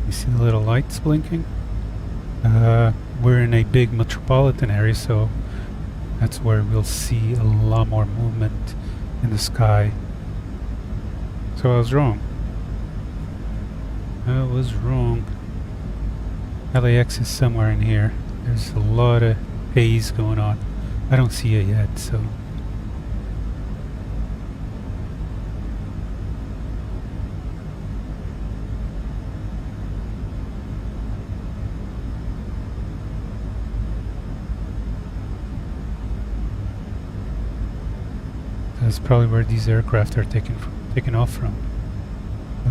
You see the little lights blinking. We're in a big metropolitan area, so that's where we'll see a lot more movement in the sky. So I was wrong. I was wrong. LAX is somewhere in here. There's a lot of haze going on. I don't see it yet, so. That's probably where these aircraft are taken off from.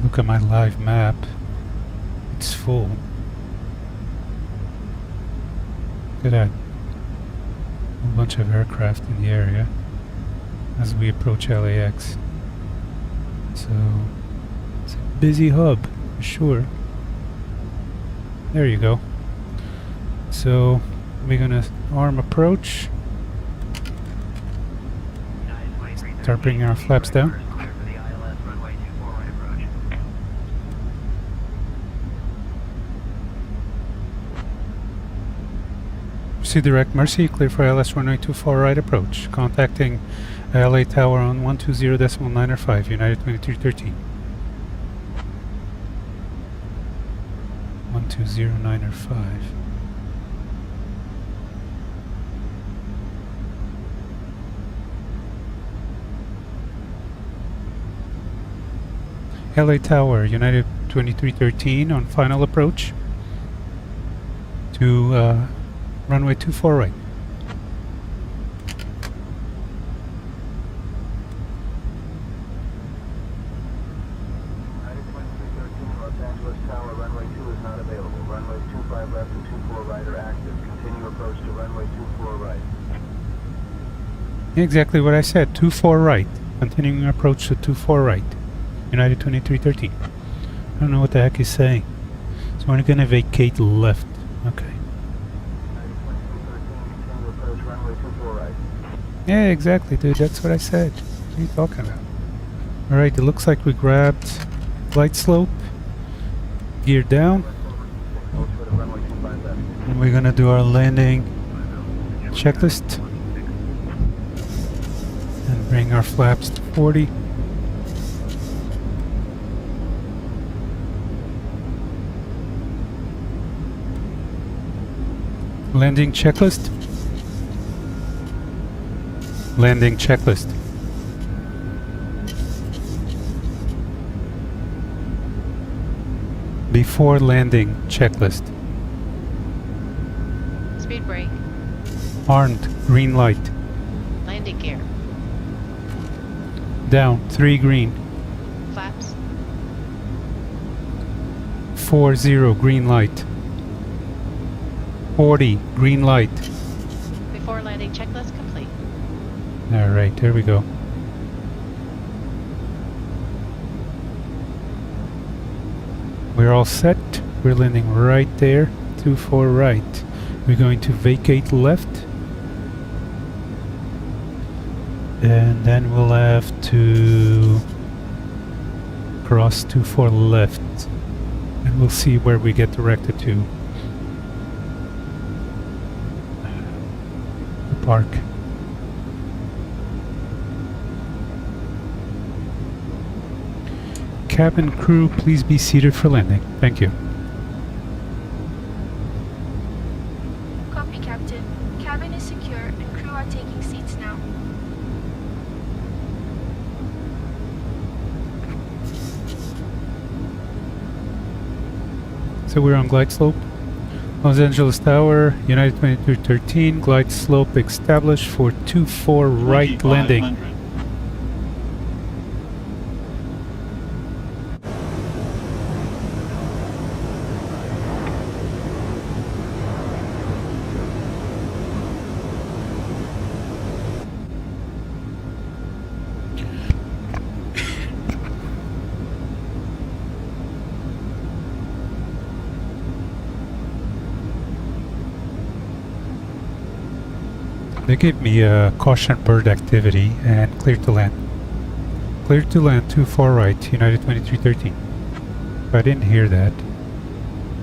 Look at my live map. It's full. Look at that. A bunch of aircraft in the area as we approach LAX. So it's a busy hub for sure. There you go. So we're gonna arm approach. Start bringing our flaps down. Clear for the ILS runway 24 right approach. Proceed direct Mercy, clear for ILS runway 24 right approach. Contacting LA Tower on 120.905, United 2313. 120.905. LA Tower, United 2313 on final approach to runway 24 right. United 2313, Los Angeles Tower, runway 2 is not available. Runways 25 left and 24 right are active. Continue approach to runway 24 right. Exactly what I said, 24 right. Continuing approach to 24 right. United 2313. I don't know what the heck he's saying. So we're gonna vacate left. Okay. United 2313, continue approach runway 24 right. Yeah, exactly, dude. That's what I said. What are you talking about? Alright, it looks like we grabbed flight slope, gear down, Hold for the runway 25 left. and we're gonna do our landing checklist and bring our flaps to 40. Landing checklist. Landing checklist. Before landing checklist. Speed brake. Armed, green light. Landing gear. Down, 3 green. Flaps. 40, green light. 40, green light. Before landing checklist complete. Alright, there we go. We're all set. We're landing right there. 24 right. We're going to vacate left. And then we'll have to cross 24 left. And we'll see where we get directed to. The park. Cabin crew, please be seated for landing. Thank you. Copy, Captain. Cabin is secure and crew are taking seats now. So we're on glide slope. Los Angeles Tower, United 2313, glide slope established for 24 right landing. They gave me a caution bird activity and clear to land. Cleared to land 24 right, United 2313. I didn't hear that.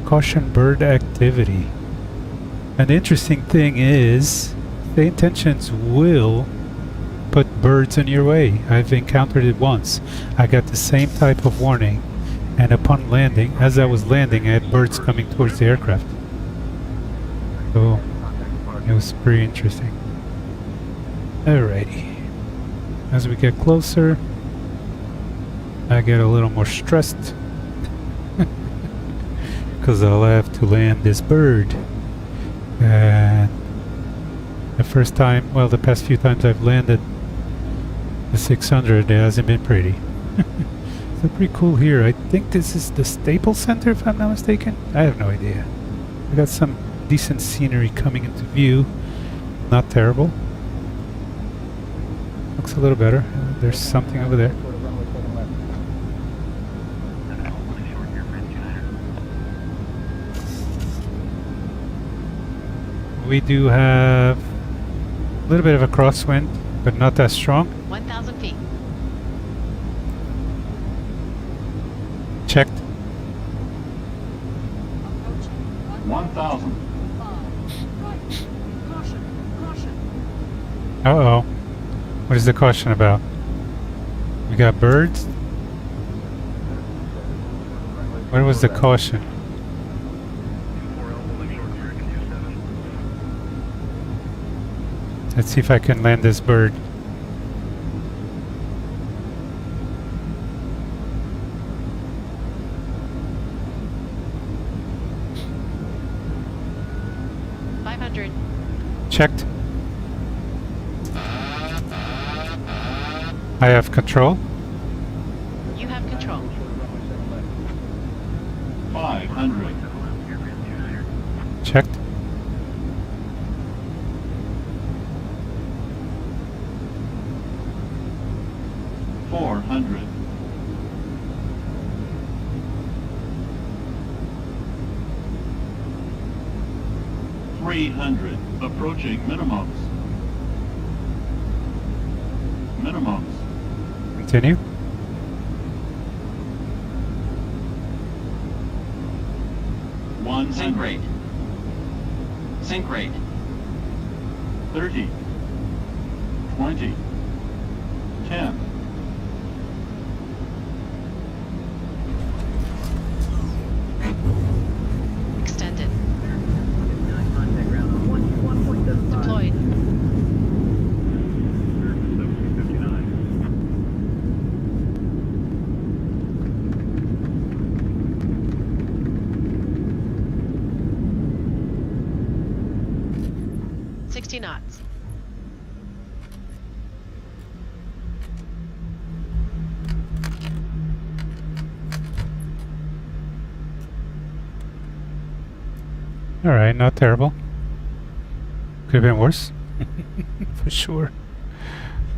Caution bird activity. And the interesting thing is, the intentions will put birds in your way. I've encountered it once. I got the same type of warning, and upon landing, as I was landing, I had birds coming towards the aircraft. So, it was pretty interesting. Alrighty. As we get closer, I get a little more stressed. Because I'll have to land this bird. And the first time, well, the past few times I've landed the 600, it hasn't been pretty. So pretty cool here. I think this is the Staples Center, if I'm not mistaken. I have no idea. I got some decent scenery coming into view. Not terrible. Looks a little better. There's something over there. We do have a little bit of a crosswind, but not that strong. 1,000 feet. Checked. 1,000. Uh-oh. What is the caution about? We got birds? What was the caution? Let's see if I can land this bird. Checked. I have control. You have control. 500. Checked. $400. $300. Approaching minimums. Minimums. Continue. Sink rate. Sink rate. 30. 20. 10. Extended. Deployed. Knots. Alright, not terrible. Could have been worse. For sure.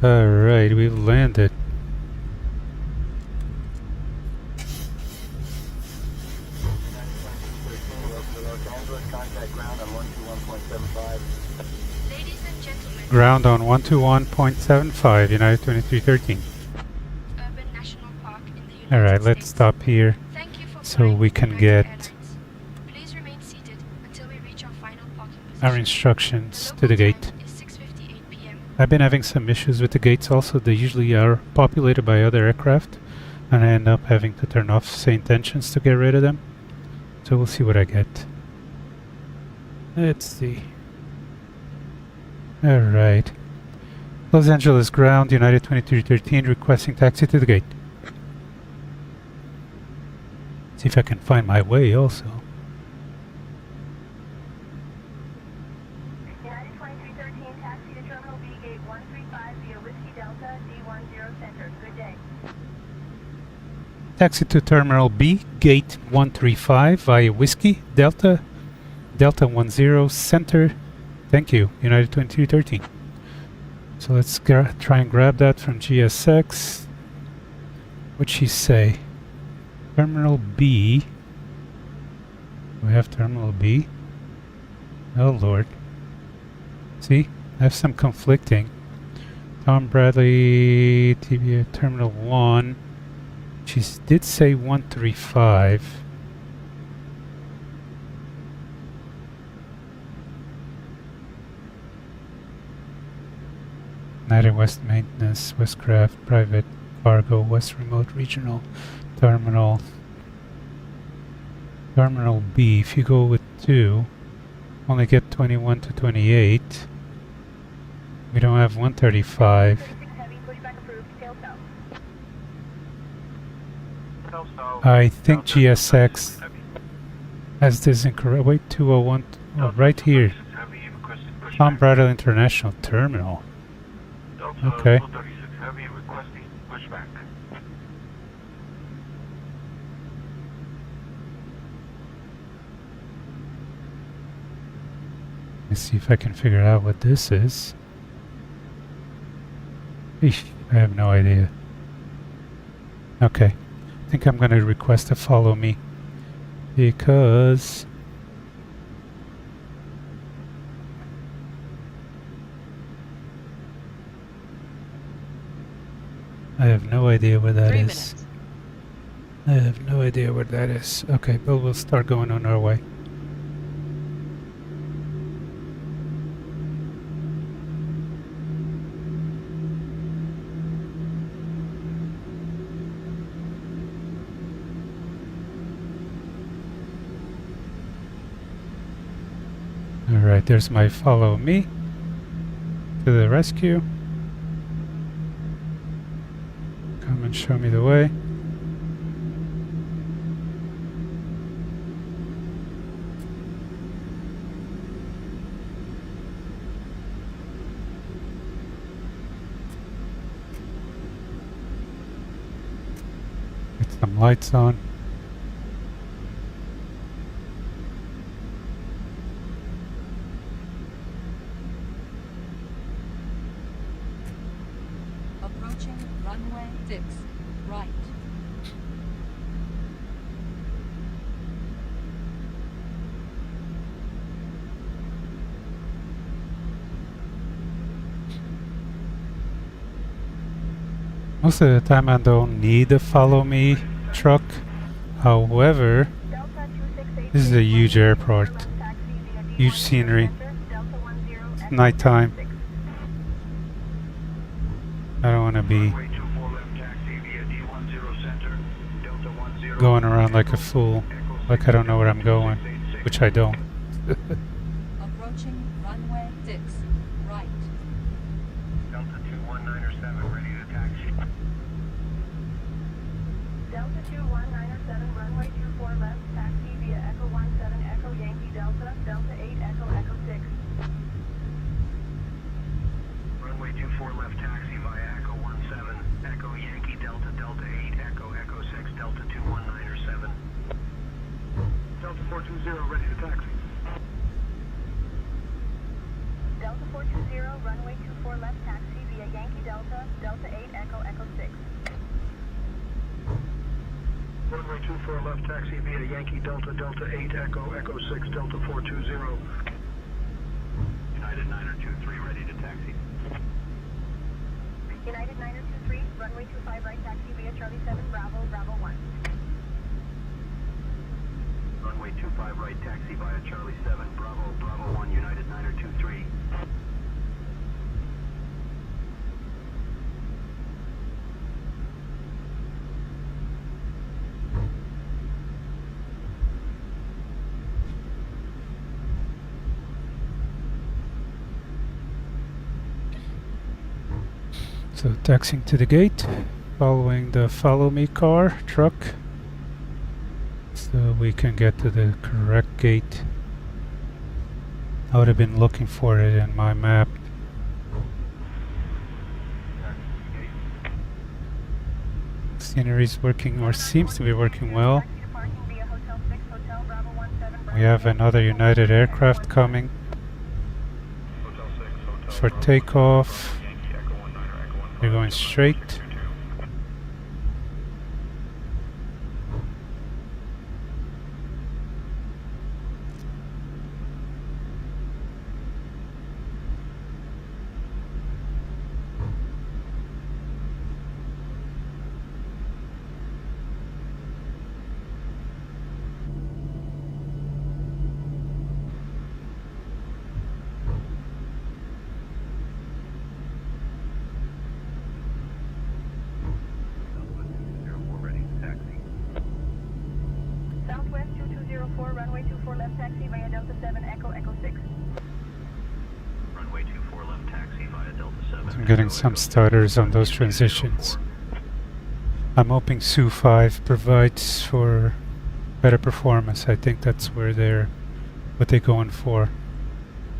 Alright, we've landed. Ground on 121.75, United 2313. Urban National Park in the United Alright, let's States. stop here Thank you for so flying we with can United get Airlines. Please remain seated until we reach our final parking our position. instructions The to the local gate. time is 6:58 p.m. I've been having some issues with the gates also. They usually are populated by other aircraft, and I end up having to turn off St. Engines to get rid of them. So we'll see what I get. Let's see. Alright. Los Angeles ground, United 2313, requesting taxi to the gate. See if I can find my way also. United 2313, taxi to Terminal B, Gate 135 via Whiskey Delta, D10 Center. Good day. Taxi to Terminal B, Gate 135 via Whiskey Delta, Delta 10 Center. Thank you, United 2313. So let's try and grab that from GSX. What'd she say? Terminal B. We have Terminal B. Oh Lord. See, I have some conflicting. Tom Bradley, TBA Terminal 1. She did say 135. United West Maintenance, Westcraft, Private Cargo, West Remote Regional Terminal. Terminal B, if you go with 2, only get 21 to 28. We don't have 135. 36 heavy, pushback approved, tail south. Tail south. I think Delta GSX heavy. has this incorrect. Wait, 201. Oh, right here. 36 heavy, requesting pushback. Tom Bradley International Terminal. Delta Okay. 36 heavy, requesting pushback. Let's see if I can figure out what this is. Eesh, I have no idea. Okay. I think I'm going to request to follow me. Because I have no idea where that 3 is. minutes. I have no idea where that is. Okay, but we'll start going on our way. Alright, there's my follow me to the rescue. Come and show me the way. Get some lights on. Approaching runway 6, right. Most of the time I don't need a follow me truck. However, Delta 268. this is a huge airport. Huge scenery. It's nighttime. I don't want to be Runway 24 left, taxi via D10 center. Delta 10. going around like a fool. Like I don't know where I'm going. Which I don't. Approaching runway 6, right. Delta 21907, ready to taxi. Delta 21907, runway 24 left, taxi via Echo 17, Echo Yankee Delta, Delta 8, Echo, Echo 6. Runway 24 left, taxi via Echo 17, Echo Yankee Delta, Delta 8, Echo, Echo 6, Delta 21907. Delta 420, ready to taxi. Delta 420, runway 24 left, taxi via Yankee Delta, Delta 8, Echo, Echo 6. Runway 24 left, taxi via Yankee Delta, Delta 8, Echo, Echo 6, Delta 420. United 923, ready to taxi. United 923, runway 25 right, taxi via Charlie 7, Bravo, Bravo 1. Runway 25 right, taxi via Charlie 7, Bravo, Bravo 1, United 923. So taxiing to the gate, following the follow me car, truck, so we can get to the correct gate. I would have been looking for it in my map. Scenery's working, or seems to be working well. Taxi to parking via Hotel 6, Hotel Bravo 17, Bravo. We have another United aircraft coming Hotel 6, Hotel for Bravo, takeoff. Yankee, Echo 19, Echo 1. They're going straight. 24 left taxi via Delta 7 Echo Echo 6. Runway 24 left taxi via Delta 7. I'm getting some stutters on those transitions. I'm hoping Su-5 provides for better performance. I think that's what they're going for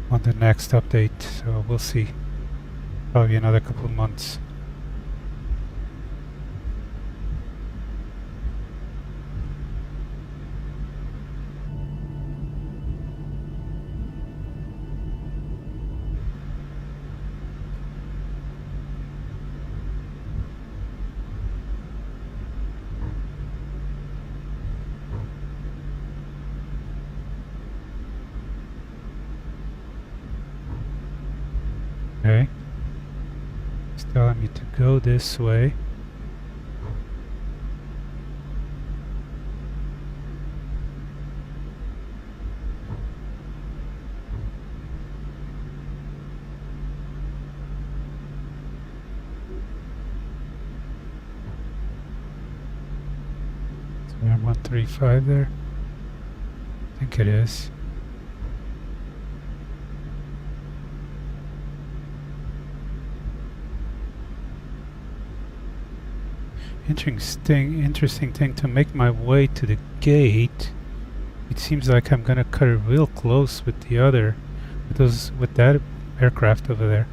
on the next update. So we'll see. Probably another couple of months. Okay. It's telling me to go this way. Is there 135 there? I think it is. Interesting thing to make my way to the gate. It seems like I'm gonna cut it real close with the other, with that aircraft over there.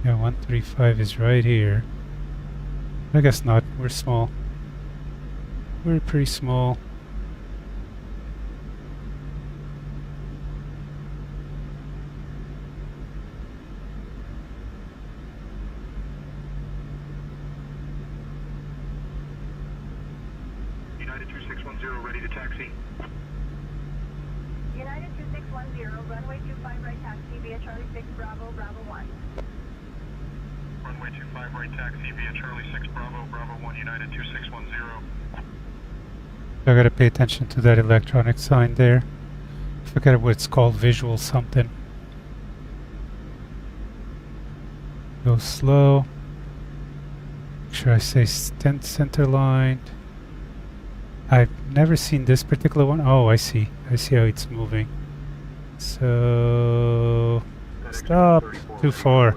Yeah, 135 is right here. I guess not. We're small. We're pretty small. United 2610, ready to taxi. United 2610, runway 25 right taxi via Charlie 6 Bravo, Bravo 1. Runway 25 right taxi via Charlie 6 Bravo, Bravo 1, United 2610. I gotta pay attention to that electronic sign there. I forget what it's called, visual something. Go slow. Make sure I say center line. I've never seen this particular one. Oh, I see. I see how it's moving. So stop. Too far.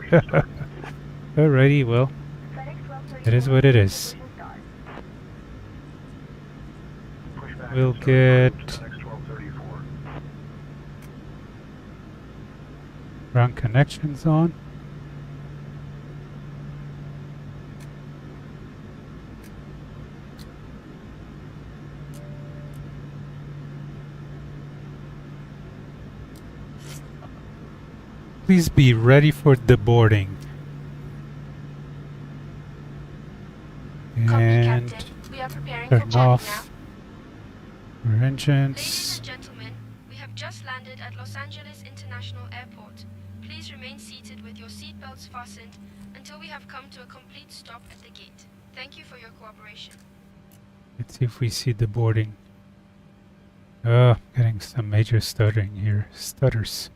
Alrighty, well, it is what it is. We'll get ground connections on. Please be ready for the boarding. And We are preparing turn off our Ladies engines. and gentlemen, we have just landed at Los Angeles International Airport. Please remain seated with your seatbelts fastened until we have come to a complete stop at the gate. Thank you for your cooperation. Let's see if we see the boarding. Oh, getting some major stuttering here. Stutters.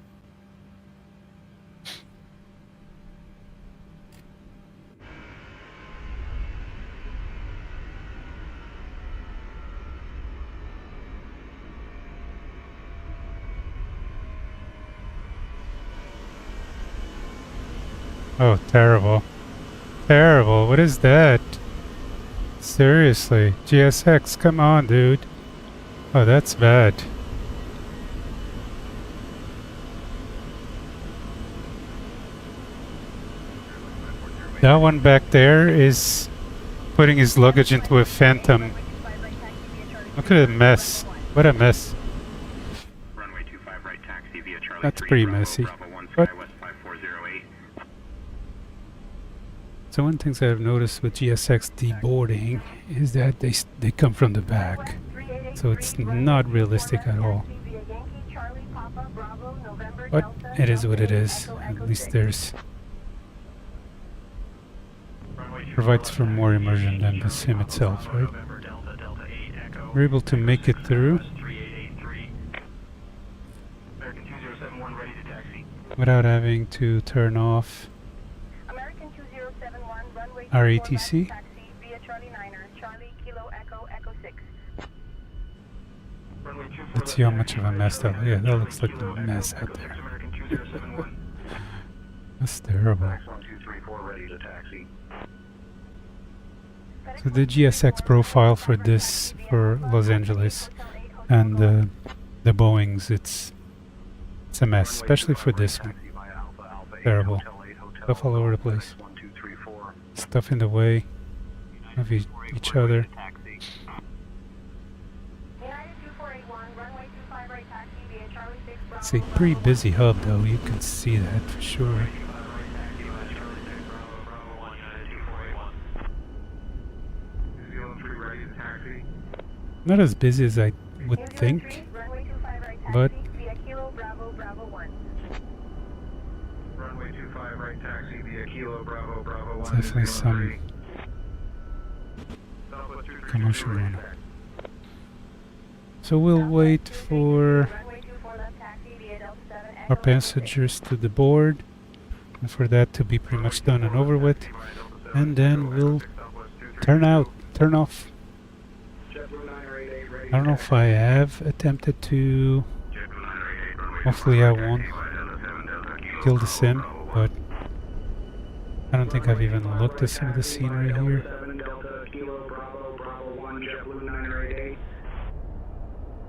Oh, terrible. Terrible. What is that? Seriously. GSX, come on, dude. Oh, that's bad. That one back there is putting his luggage into a Phantom. Look at the mess. What a mess. Runway 25 right taxi via Charlie That's 3 pretty Bravo, messy. Bravo 1 But SkyWest 5408. so one thing I've noticed with GSX deboarding is that they come from the back. So it's not realistic at all. But it is what it is. At least provides for more immersion than the sim itself, right? We're able to make it through without having to turn off American 2071, runway our 24 ATC. left taxi via Charlie 9er, Charlie Kilo Echo Echo 6. Let's see how much of a mess that. Yeah, that looks like a mess out there. American 2071. That's terrible. Tax 1234 ready to taxi. So the GSX profile for this, for Los Angeles, and the Boeings, it's a mess, especially for this one. Terrible. Stuff all over the place. Stuff in the way of each other. It's a pretty busy hub though, you can see that for sure. Not as busy as I would think, but Runway 25 right taxi via Kilo Bravo Bravo 1. definitely some commercial runner. So we'll wait for our passengers to the board and for that to be pretty much done and over with, and then we'll turn off. I don't know if I have attempted to, hopefully I won't kill the sim, but I don't think I've even looked at some of the scenery here.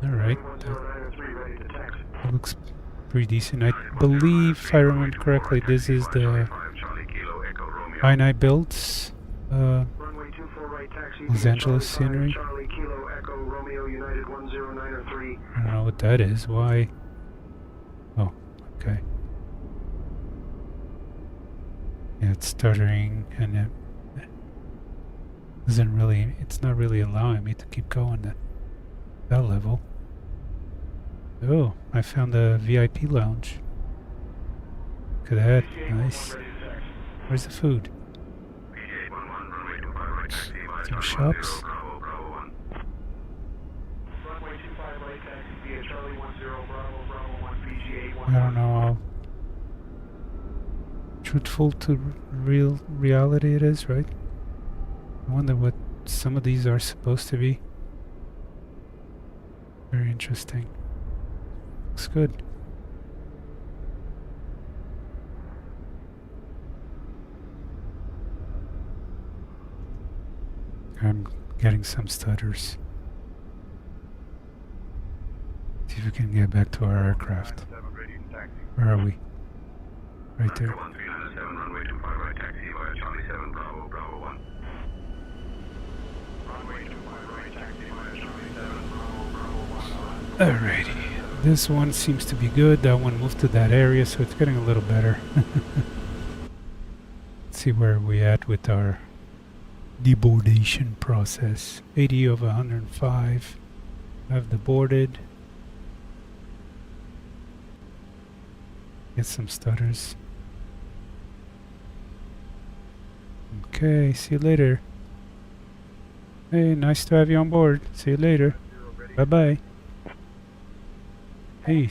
Alright, that looks pretty decent. I believe, if I remember correctly, this is the I builds Los Angeles scenery. I don't know what that is. Why? Oh, okay. Yeah, it's stuttering and it doesn't really, it's not really allowing me to keep going at that level. Oh, I found a VIP lounge. Look at that. Nice. Where's the food? Some shops? I don't know how truthful to reality it is, right? I wonder what some of these are supposed to be. Very interesting. Looks good. I'm getting some stutters. See if we can get back to our aircraft. Where are we? Right there. Alrighty. This one seems to be good. That one moved to that area, so it's getting a little better. Let's see where we at with our deboardation process. 80 of 105 have deboarded. Get some stutters. Okay, see you later. Hey, nice to have you on board. See you later. Bye bye. Hey.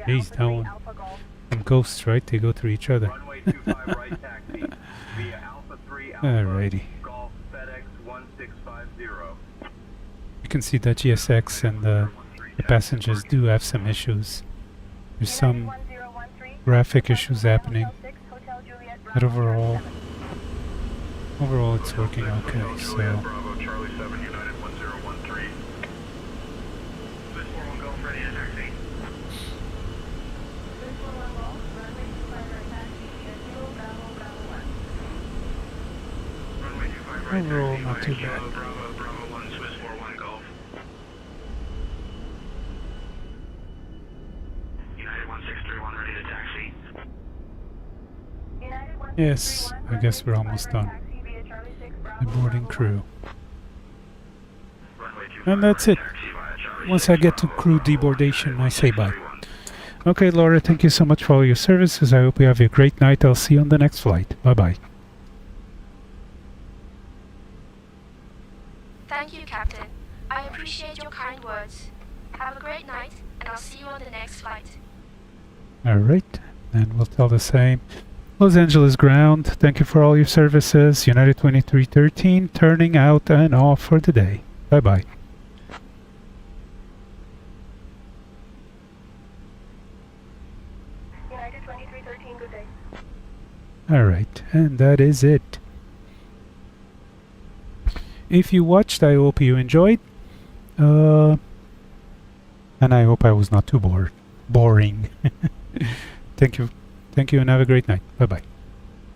Jeez, that one. Some ghosts, right? They go through each other. Alrighty. You can see that GSX and the passengers do have some issues. There's some graphic issues happening, but overall it's working okay. So overall, not too bad. Yes, I guess we're almost done. The boarding crew. And that's it. Once I get to crew deboardation, I say bye. Okay, Laura, thank you so much for all your services. I hope you have a great night. I'll see you on the next flight. Bye-bye. Thank you, Captain. I appreciate your kind words. Have a great night, and I'll see you on the next flight. Alright, and we'll tell the same. Los Angeles ground, thank you for all your services. United 2313, turning out and off for the day. Bye-bye. United 2313, good day. Alright, and that is it. If you watched, I hope you enjoyed. And I hope I was not too boring. Thank you, and have a great night. Bye bye.